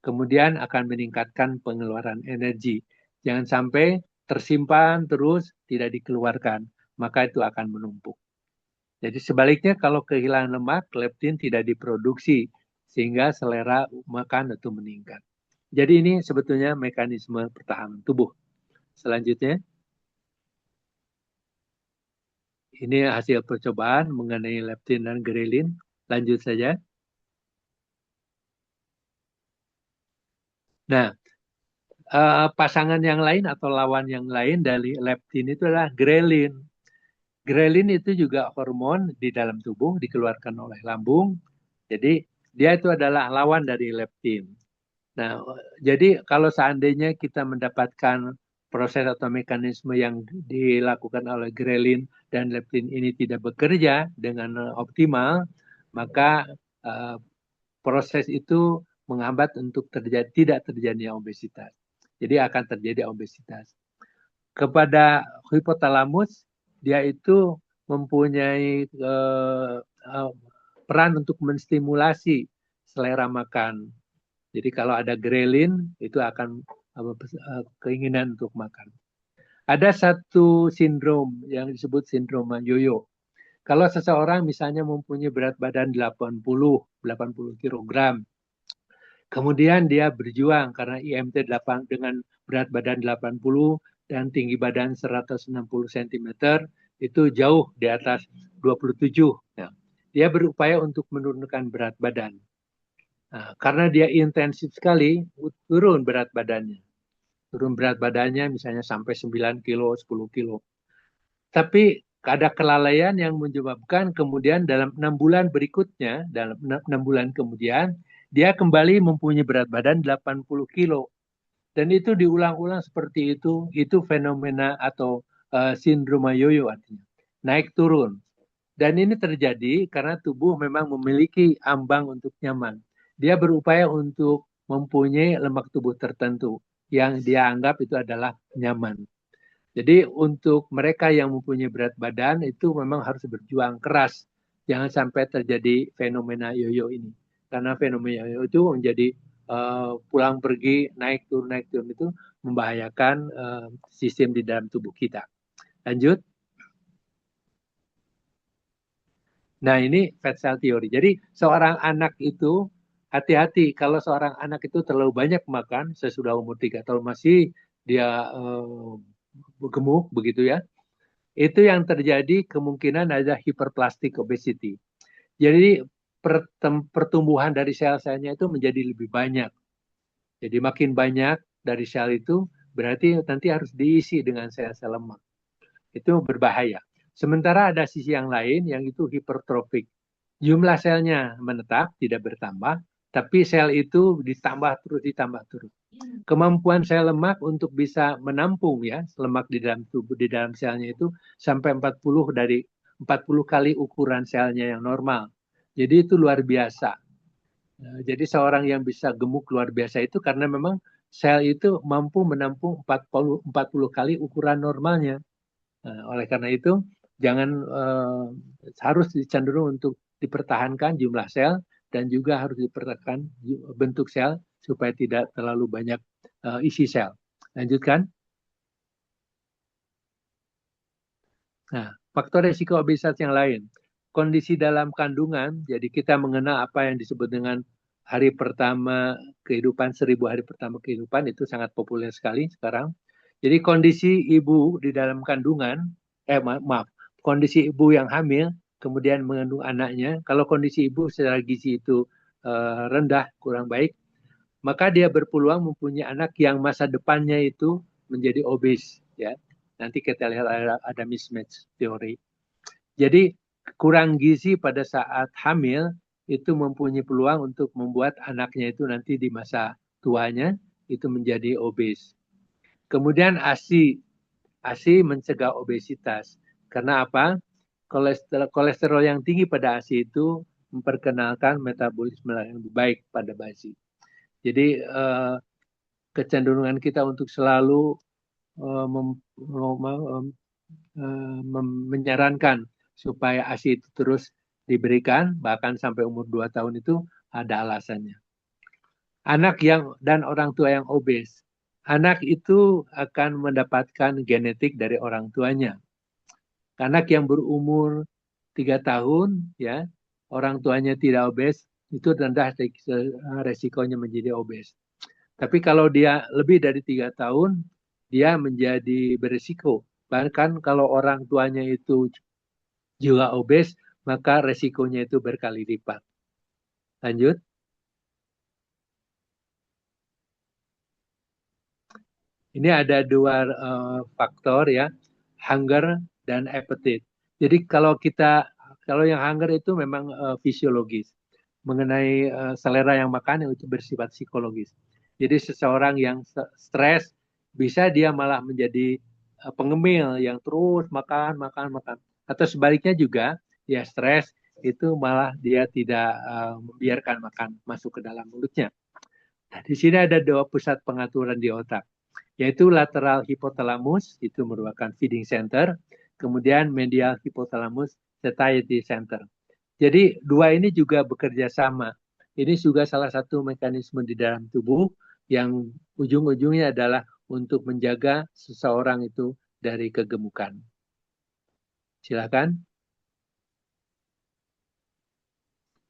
Kemudian akan meningkatkan pengeluaran energi. Jangan sampai tersimpan terus tidak dikeluarkan, maka itu akan menumpuk. Jadi sebaliknya kalau kehilangan lemak, leptin tidak diproduksi sehingga selera makan itu meningkat. Jadi ini sebetulnya mekanisme pertahanan tubuh. Selanjutnya, ini hasil percobaan mengenai leptin dan grelin. Lanjut saja. Nah, pasangan yang lain atau lawan yang lain dari leptin itu adalah grelin. Grelin itu juga hormon di dalam tubuh dikeluarkan oleh lambung. Jadi dia itu adalah lawan dari leptin. Nah, jadi kalau seandainya kita mendapatkan proses atau mekanisme yang dilakukan oleh grelin dan leptin ini tidak bekerja dengan optimal, maka proses itu menghambat untuk tidak terjadinya obesitas. Jadi akan terjadi obesitas. Kepada hipotalamus, dia itu mempunyai peran untuk menstimulasi selera makan. Jadi kalau ada grelin, itu akan keinginan untuk makan. Ada satu sindrom yang disebut sindrom yoyo. Kalau seseorang misalnya mempunyai berat badan 80 kg, kemudian dia berjuang karena IMT 8 dengan berat badan 80 dan tinggi badan 160 cm, itu jauh di atas 27. Nah, dia berupaya untuk menurunkan berat badan. Nah, karena dia intensif sekali, turun berat badannya. Turun berat badannya misalnya sampai 9 kilo, 10 kilo. Tapi ada kelalaian yang menyebabkan kemudian dalam 6 bulan berikutnya, dalam 6 bulan kemudian, dia kembali mempunyai berat badan 80 kilo. Dan itu diulang-ulang seperti itu fenomena atau sindrom yoyo artinya. Naik turun. Dan ini terjadi karena tubuh memang memiliki ambang untuk nyaman. Dia berupaya untuk mempunyai lemak tubuh tertentu yang dia anggap itu adalah nyaman. Jadi untuk mereka yang mempunyai berat badan itu memang harus berjuang keras. Jangan sampai terjadi fenomena yoyo ini. Karena fenomena yoyo itu menjadi pulang pergi, naik turun itu membahayakan sistem di dalam tubuh kita. Lanjut. Nah ini fat cell theory. Jadi seorang anak itu hati-hati kalau seorang anak itu terlalu banyak makan sesudah umur 3 tahun masih dia gemuk begitu ya. Itu yang terjadi kemungkinan ada hyperplastic obesity. Jadi pertumbuhan dari sel-selnya itu menjadi lebih banyak. Jadi makin banyak dari sel itu berarti nanti harus diisi dengan sel-sel lemak. Itu berbahaya. Sementara ada sisi yang lain yang itu hipertrofik. Jumlah selnya menetap, tidak bertambah, tapi sel itu ditambah terus. Kemampuan sel lemak untuk bisa menampung ya lemak di dalam tubuh, di dalam selnya itu sampai 40 kali ukuran selnya yang normal. Jadi itu luar biasa. Jadi seorang yang bisa gemuk luar biasa itu karena memang sel itu mampu menampung 40 kali ukuran normalnya. Oleh karena itu jangan harus cenderung untuk dipertahankan jumlah sel dan juga harus dipertahankan bentuk sel supaya tidak terlalu banyak isi sel. Lanjutkan. Nah, faktor risiko obesitas yang lain. Kondisi dalam kandungan, jadi kita mengenal apa yang disebut dengan hari pertama kehidupan, 1000 hari pertama kehidupan, itu sangat populer sekali sekarang. Jadi kondisi ibu di dalam kandungan, kondisi ibu yang hamil, kemudian mengandung anaknya, kalau kondisi ibu secara gizi itu rendah, kurang baik, maka dia berpeluang mempunyai anak yang masa depannya itu menjadi obes. Ya. Nanti kita lihat ada mismatch teori. Jadi kurang gizi pada saat hamil itu mempunyai peluang untuk membuat anaknya itu nanti di masa tuanya itu menjadi obes. Kemudian ASI mencegah obesitas. Karena apa? Kolesterol yang tinggi pada ASI itu memperkenalkan metabolisme yang lebih baik pada basi. Jadi kecenderungan kita untuk selalu menyarankan supaya ASI itu terus diberikan, bahkan sampai umur 2 tahun itu ada alasannya. Anak dan orang tua yang obes. Anak itu akan mendapatkan genetik dari orang tuanya. Anak yang berumur 3 tahun, ya, orang tuanya tidak obes, itu rendah resikonya menjadi obes. Tapi kalau dia lebih dari 3 tahun, dia menjadi berisiko. Bahkan kalau orang tuanya itu juga obes, maka resikonya itu berkali lipat. Lanjut. Ini ada dua faktor ya, hunger dan appetite. Jadi kalau yang hunger itu memang fisiologis, mengenai selera yang makan itu bersifat psikologis. Jadi seseorang yang stres bisa dia malah menjadi pengemil yang terus makan, makan, makan. Atau sebaliknya juga, ya stres itu malah dia tidak membiarkan makan masuk ke dalam mulutnya. Nah, di sini ada 2 pusat pengaturan di otak, yaitu lateral hypothalamus, itu merupakan feeding center, kemudian medial hypothalamus satiety center. Jadi 2 ini juga bekerja sama. Ini juga salah satu mekanisme di dalam tubuh yang ujung-ujungnya adalah untuk menjaga seseorang itu dari kegemukan. Silakan.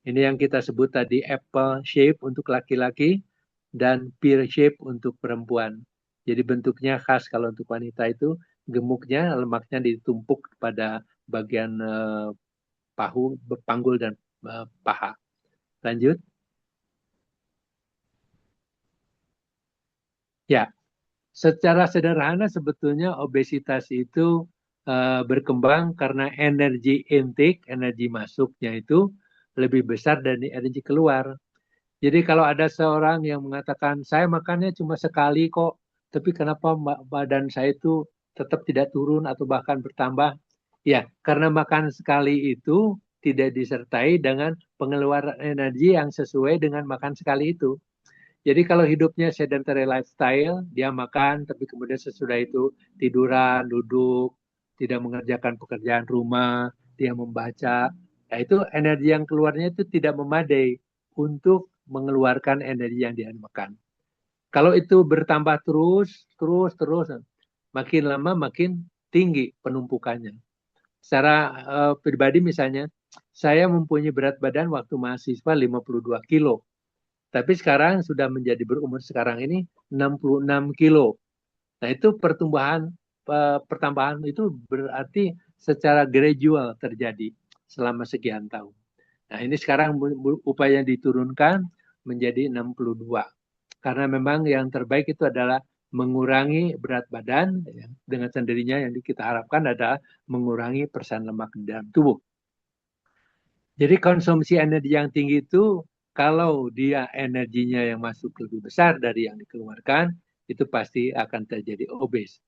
Ini yang kita sebut tadi apple shape untuk laki-laki dan pear shape untuk perempuan. Jadi bentuknya khas kalau untuk wanita itu gemuknya, lemaknya ditumpuk pada bagian pahu, panggul dan paha. Lanjut. Ya, secara sederhana sebetulnya obesitas itu berkembang karena energi intake, energi masuknya itu lebih besar dari energi keluar. Jadi kalau ada seorang yang mengatakan, saya makannya cuma sekali kok, tapi kenapa badan saya itu tetap tidak turun atau bahkan bertambah? Ya, karena makan sekali itu tidak disertai dengan pengeluaran energi yang sesuai dengan makan sekali itu. Jadi kalau hidupnya sedentary lifestyle, dia makan, tapi kemudian sesudah itu tiduran, duduk, tidak mengerjakan pekerjaan rumah, dia membaca, nah itu energi yang keluarnya itu tidak memadai untuk mengeluarkan energi yang dia makan. Kalau itu bertambah terus, makin lama makin tinggi penumpukannya. Secara pribadi misalnya, saya mempunyai berat badan waktu mahasiswa 52 kilo. Tapi sekarang sudah menjadi berumur sekarang ini 66 kilo. Nah itu pertambahan itu berarti secara gradual terjadi selama sekian tahun. Nah ini sekarang upaya diturunkan menjadi 62. Karena memang yang terbaik itu adalah mengurangi berat badan, ya, dengan sendirinya yang kita harapkan adalah mengurangi persen lemak di dalam tubuh. Jadi konsumsi energi yang tinggi itu kalau dia energinya yang masuk lebih besar dari yang dikeluarkan, itu pasti akan terjadi obes.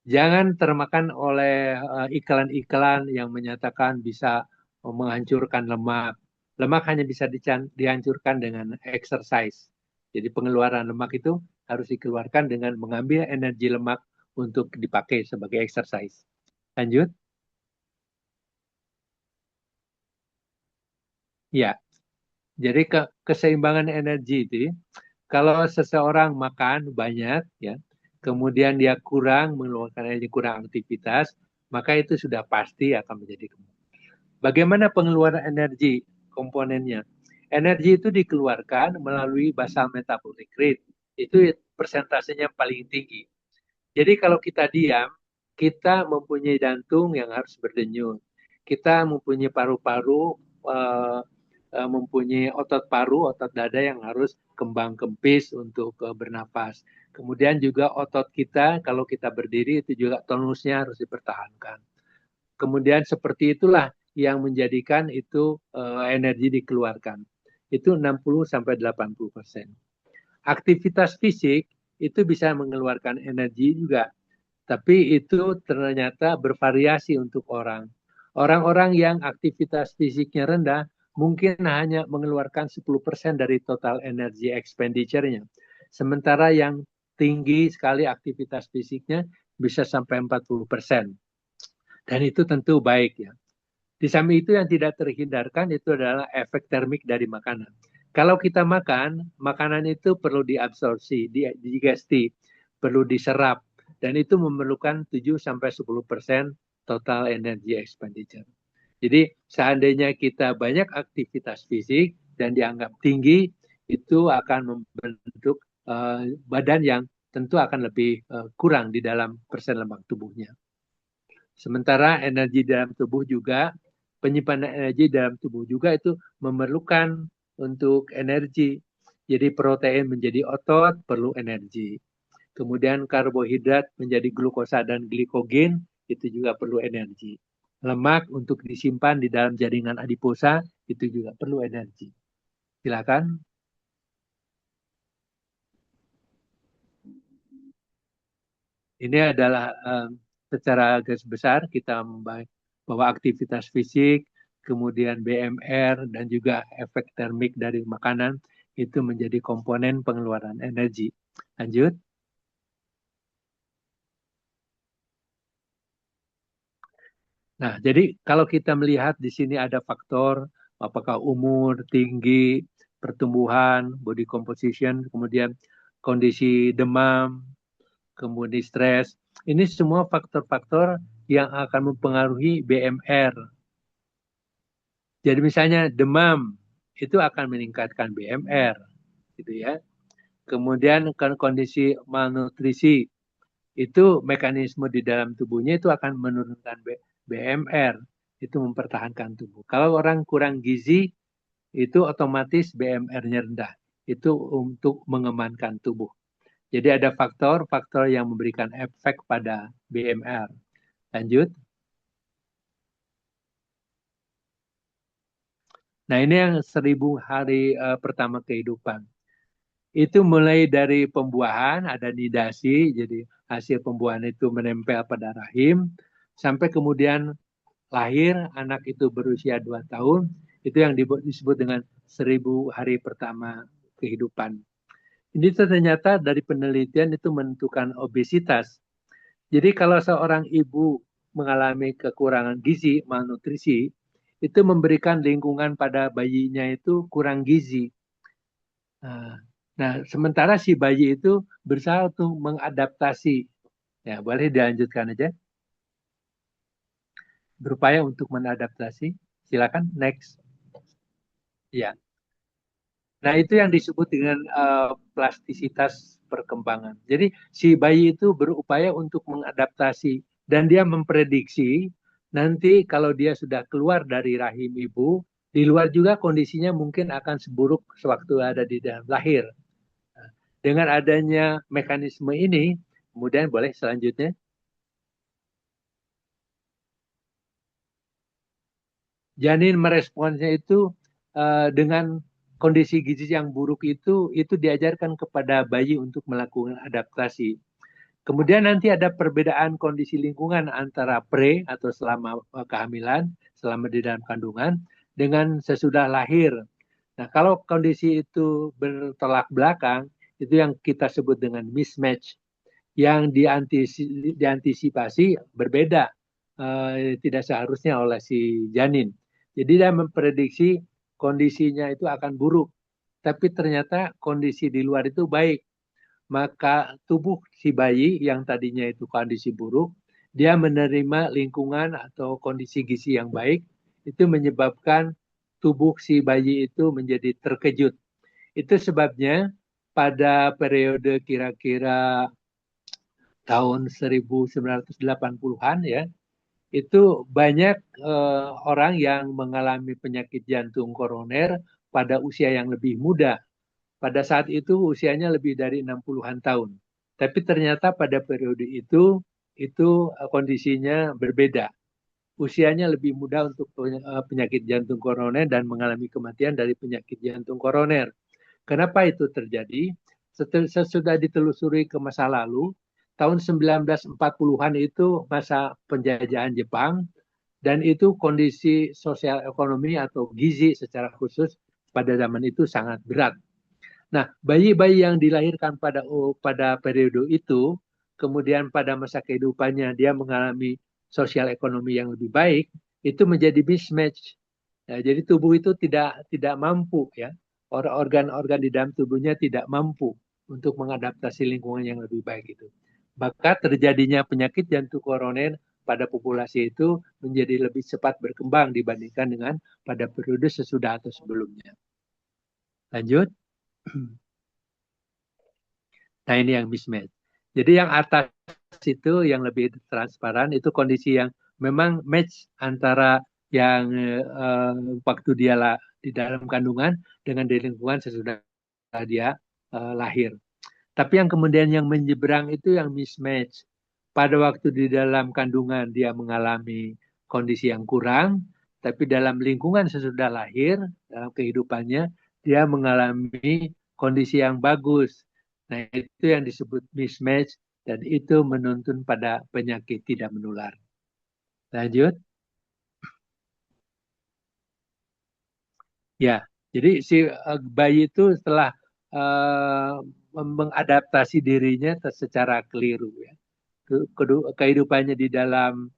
Jangan termakan oleh iklan-iklan yang menyatakan bisa menghancurkan lemak. Lemak hanya bisa dihancurkan dengan exercise. Jadi pengeluaran lemak itu harus dikeluarkan dengan mengambil energi lemak untuk dipakai sebagai exercise. Lanjut. Ya. Jadi keseimbangan energi itu, kalau seseorang makan banyak, ya, kemudian dia kurang mengeluarkan energi, kurang aktivitas, maka itu sudah pasti akan menjadi gemuk. Bagaimana pengeluaran energi komponennya? Energi itu dikeluarkan melalui basal metabolic rate. Itu persentasenya paling tinggi. Jadi kalau kita diam, kita mempunyai jantung yang harus berdenyut. Kita mempunyai paru-paru, mempunyai otot paru, otot dada yang harus kembang kempis untuk bernafas. Kemudian juga otot kita, kalau kita berdiri itu juga tonusnya harus dipertahankan. Kemudian seperti itulah yang menjadikan itu energi dikeluarkan. Itu 60-80%. Aktivitas fisik itu bisa mengeluarkan energi juga. Tapi itu ternyata bervariasi untuk orang. Orang-orang yang aktivitas fisiknya rendah mungkin hanya mengeluarkan 10% dari total energi expenditure-nya. Sementara yang tinggi sekali aktivitas fisiknya bisa sampai 40%. Dan itu tentu baik ya. Di samping itu yang tidak terhindarkan itu adalah efek termik dari makanan. Kalau kita makan, makanan itu perlu diabsorpsi, digesti, perlu diserap. Dan itu memerlukan 7-10% total energi expenditure. Jadi seandainya kita banyak aktivitas fisik dan dianggap tinggi, itu akan membentuk badan yang tentu akan lebih kurang di dalam persen lemak tubuhnya. Sementara energi dalam tubuh juga, penyimpanan energi dalam tubuh juga itu memerlukan untuk energi. Jadi protein menjadi otot perlu energi. Kemudian karbohidrat menjadi glukosa dan glikogen itu juga perlu energi. lemak untuk disimpan di dalam jaringan adiposa itu juga perlu energi. Silakan. Ini adalah secara garis besar kita membahas bahwa aktivitas fisik, kemudian BMR dan juga efek termik dari makanan itu menjadi komponen pengeluaran energi. Lanjut. Nah, jadi kalau kita melihat di sini ada faktor apakah umur, tinggi, pertumbuhan, body composition, kemudian kondisi demam, kemudian stres. Ini semua faktor-faktor yang akan mempengaruhi BMR. Jadi misalnya demam itu akan meningkatkan BMR, gitu ya. Kemudian kondisi malnutrisi itu mekanisme di dalam tubuhnya itu akan menurunkan BMR, itu mempertahankan tubuh. Kalau orang kurang gizi itu otomatis BMR-nya rendah. Itu untuk mengamankan tubuh. Jadi ada faktor-faktor yang memberikan efek pada BMR. Lanjut. Nah ini yang 1000 hari pertama kehidupan. Itu mulai dari pembuahan, ada nidasi, jadi hasil pembuahan itu menempel pada rahim, sampai kemudian lahir, anak itu berusia 2 tahun, itu yang disebut dengan 1000 hari pertama kehidupan. Ini ternyata dari penelitian itu menentukan obesitas. Jadi kalau seorang ibu mengalami kekurangan gizi, malnutrisi, itu memberikan lingkungan pada bayinya itu kurang gizi. Nah, sementara si bayi itu berusaha untuk mengadaptasi. Ya, boleh dilanjutkan aja. Berupaya untuk mengadaptasi. Silakan, next. Ya. Nah, itu yang disebut dengan plastisitas perkembangan. Jadi, si bayi itu berupaya untuk mengadaptasi. Dan dia memprediksi nanti kalau dia sudah keluar dari rahim ibu, di luar juga kondisinya mungkin akan seburuk sewaktu ada di dalam lahir. Dengan adanya mekanisme ini, kemudian boleh selanjutnya. Janin meresponsnya itu dengan kondisi gizi yang buruk itu diajarkan kepada bayi untuk melakukan adaptasi. Kemudian nanti ada perbedaan kondisi lingkungan antara pre atau selama kehamilan, selama di dalam kandungan, dengan sesudah lahir. Nah, kalau kondisi itu bertolak belakang, itu yang kita sebut dengan mismatch. Yang diantisipasi berbeda, tidak seharusnya oleh si janin. Jadi dia memprediksi kondisinya itu akan buruk, tapi ternyata kondisi di luar itu baik. Maka tubuh si bayi yang tadinya itu kondisi buruk, dia menerima lingkungan atau kondisi gizi yang baik, itu menyebabkan tubuh si bayi itu menjadi terkejut. Itu sebabnya pada periode kira-kira tahun 1980-an ya, itu banyak orang yang mengalami penyakit jantung koroner pada usia yang lebih muda. Pada saat itu usianya lebih dari 60-an tahun. Tapi ternyata pada periode itu kondisinya berbeda. Usianya lebih muda untuk penyakit jantung koroner dan mengalami kematian dari penyakit jantung koroner. Kenapa itu terjadi? Sesudah ditelusuri ke masa lalu, tahun 1940-an itu masa penjajahan Jepang, dan itu kondisi sosial ekonomi atau gizi secara khusus pada zaman itu sangat berat. Nah, bayi-bayi yang dilahirkan pada periode itu, kemudian pada masa kehidupannya dia mengalami sosial ekonomi yang lebih baik, itu menjadi mismatch. Ya, jadi tubuh itu tidak mampu ya, organ-organ di dalam tubuhnya tidak mampu untuk mengadaptasi lingkungan yang lebih baik itu. Maka terjadinya penyakit jantung koroner pada populasi itu menjadi lebih cepat berkembang dibandingkan dengan pada periode sesudah atau sebelumnya. Lanjut. Nah ini yang mismatch. Jadi yang atas itu yang lebih transparan itu kondisi yang memang match antara yang waktu dia di dalam kandungan dengan di lingkungan sesudah dia lahir. Tapi yang kemudian yang menyeberang itu yang mismatch. Pada waktu di dalam kandungan dia mengalami kondisi yang kurang, tapi dalam lingkungan sesudah lahir, dalam kehidupannya, dia mengalami kondisi yang bagus. Nah, itu yang disebut mismatch, dan itu menuntun pada penyakit tidak menular. Lanjut. Ya, jadi si bayi itu setelah mengadaptasi dirinya secara keliru, ya. Kehidupannya di dalam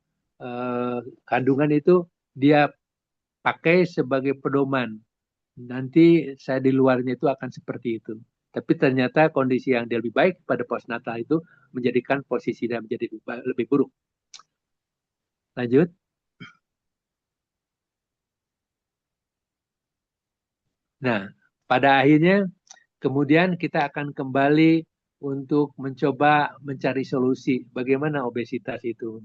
kandungan itu dia pakai sebagai pedoman. Nanti saya di luarnya itu akan seperti itu. Tapi ternyata kondisi yang lebih baik pada postnatal itu menjadikan posisi dia menjadi lebih buruk. Lanjut. Nah, pada akhirnya kemudian kita akan kembali untuk mencoba mencari solusi bagaimana obesitas itu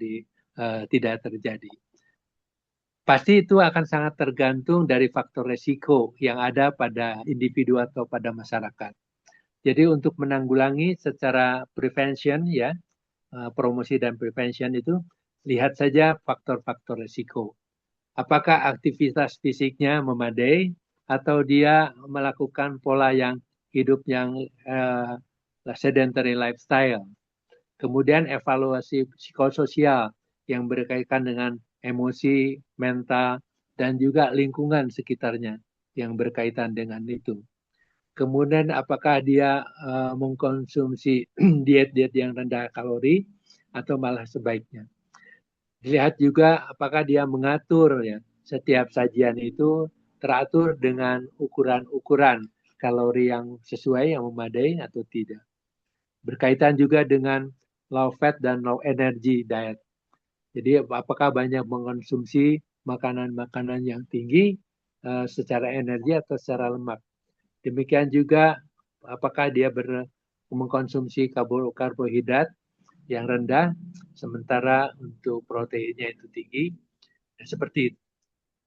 tidak terjadi. Pasti itu akan sangat tergantung dari faktor resiko yang ada pada individu atau pada masyarakat. Jadi untuk menanggulangi secara prevention, ya, promosi dan prevention itu, lihat saja faktor-faktor resiko. Apakah aktivitas fisiknya memadai atau dia melakukan pola yang hidup yang sedentary lifestyle. Kemudian evaluasi psikososial yang berkaitan dengan emosi, mental, dan juga lingkungan sekitarnya yang berkaitan dengan itu. Kemudian apakah dia mengkonsumsi diet-diet yang rendah kalori atau malah sebaiknya. Dilihat juga apakah dia mengatur, ya, setiap sajian itu teratur dengan ukuran-ukuran kalori yang sesuai, yang memadai atau tidak. Berkaitan juga dengan low fat dan low energy diet. Jadi apakah banyak mengkonsumsi makanan-makanan yang tinggi secara energi atau secara lemak. Demikian juga apakah dia mengkonsumsi karbohidrat yang rendah, sementara untuk proteinnya itu tinggi. Seperti itu.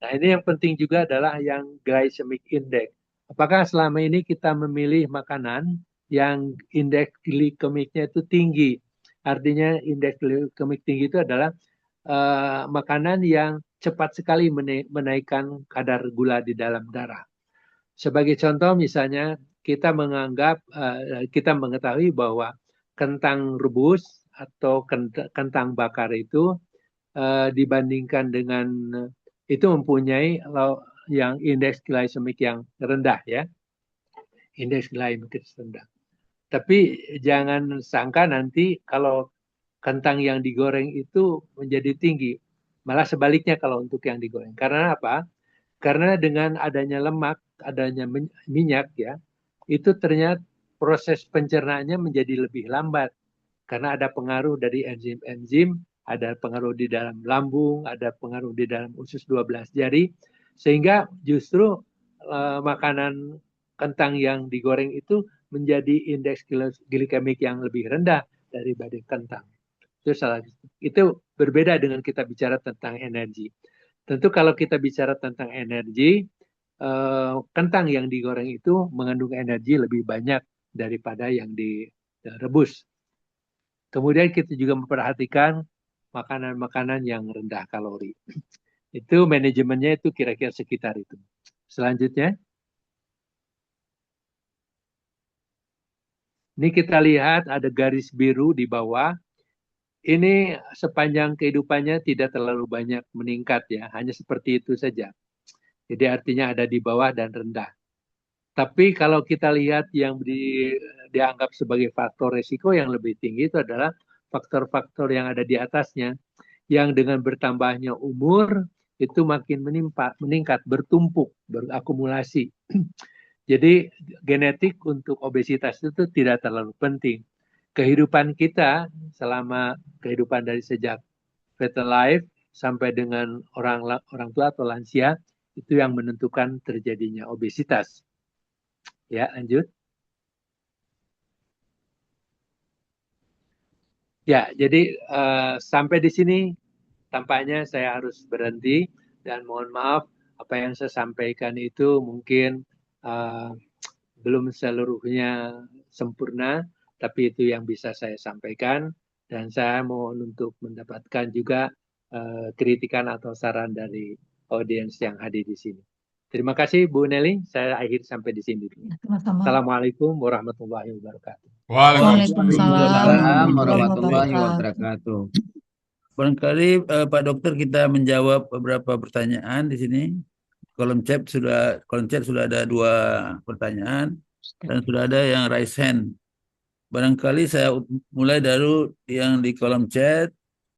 Nah, ini yang penting juga adalah yang glycemic index. Apakah selama ini kita memilih makanan yang indeks glikemiknya itu tinggi? Artinya indeks glikemik tinggi itu adalah makanan yang cepat sekali menaikkan kadar gula di dalam darah. Sebagai contoh misalnya kita mengetahui bahwa kentang rebus atau kentang bakar itu dibandingkan dengan itu mempunyai yang indeks glikemik yang rendah, ya. Indeks glikemik rendah. Tapi jangan sangka nanti kalau kentang yang digoreng itu menjadi tinggi. Malah sebaliknya kalau untuk yang digoreng. Karena apa? Karena dengan adanya lemak, adanya minyak, ya, itu ternyata proses pencernaannya menjadi lebih lambat. Karena ada pengaruh dari enzim-enzim, ada pengaruh di dalam lambung, ada pengaruh di dalam usus 12 jari, sehingga justru makanan kentang yang digoreng itu menjadi indeks glikemik yang lebih rendah daripada kentang. Itu berbeda dengan kita bicara tentang energi. Tentu kalau kita bicara tentang energi, kentang yang digoreng itu mengandung energi lebih banyak daripada yang direbus. Kemudian kita juga memperhatikan makanan-makanan yang rendah kalori. Itu manajemennya itu kira-kira sekitar itu. Selanjutnya, ini kita lihat ada garis biru di bawah. Ini sepanjang kehidupannya tidak terlalu banyak meningkat, ya, hanya seperti itu saja. Jadi artinya ada di bawah dan rendah. Tapi kalau kita lihat yang dianggap sebagai faktor resiko yang lebih tinggi itu adalah faktor-faktor yang ada di atasnya, yang dengan bertambahnya umur itu makin meningkat, bertumpuk, berakumulasi. Jadi genetik untuk obesitas itu tidak terlalu penting. Kehidupan kita selama kehidupan dari sejak fetal life sampai dengan orang tua atau lansia itu yang menentukan terjadinya obesitas. Ya, lanjut. Ya, jadi sampai di sini tampaknya saya harus berhenti dan mohon maaf apa yang saya sampaikan itu mungkin belum seluruhnya sempurna, tapi itu yang bisa saya sampaikan dan saya mohon untuk mendapatkan juga kritikan atau saran dari audiens yang hadir di sini. Terima kasih Bu Nelly, saya akhir sampai di sini dulu. Sama-sama. Assalamualaikum warahmatullahi wabarakatuh. Waalaikumsalam warahmatullahi wabarakatuh. wabarakatuh. Barangkali Pak Dokter kita menjawab beberapa pertanyaan di sini. Kolom chat sudah ada 2 pertanyaan dan sudah ada yang raise hand. Barangkali saya mulai dari yang di kolom chat.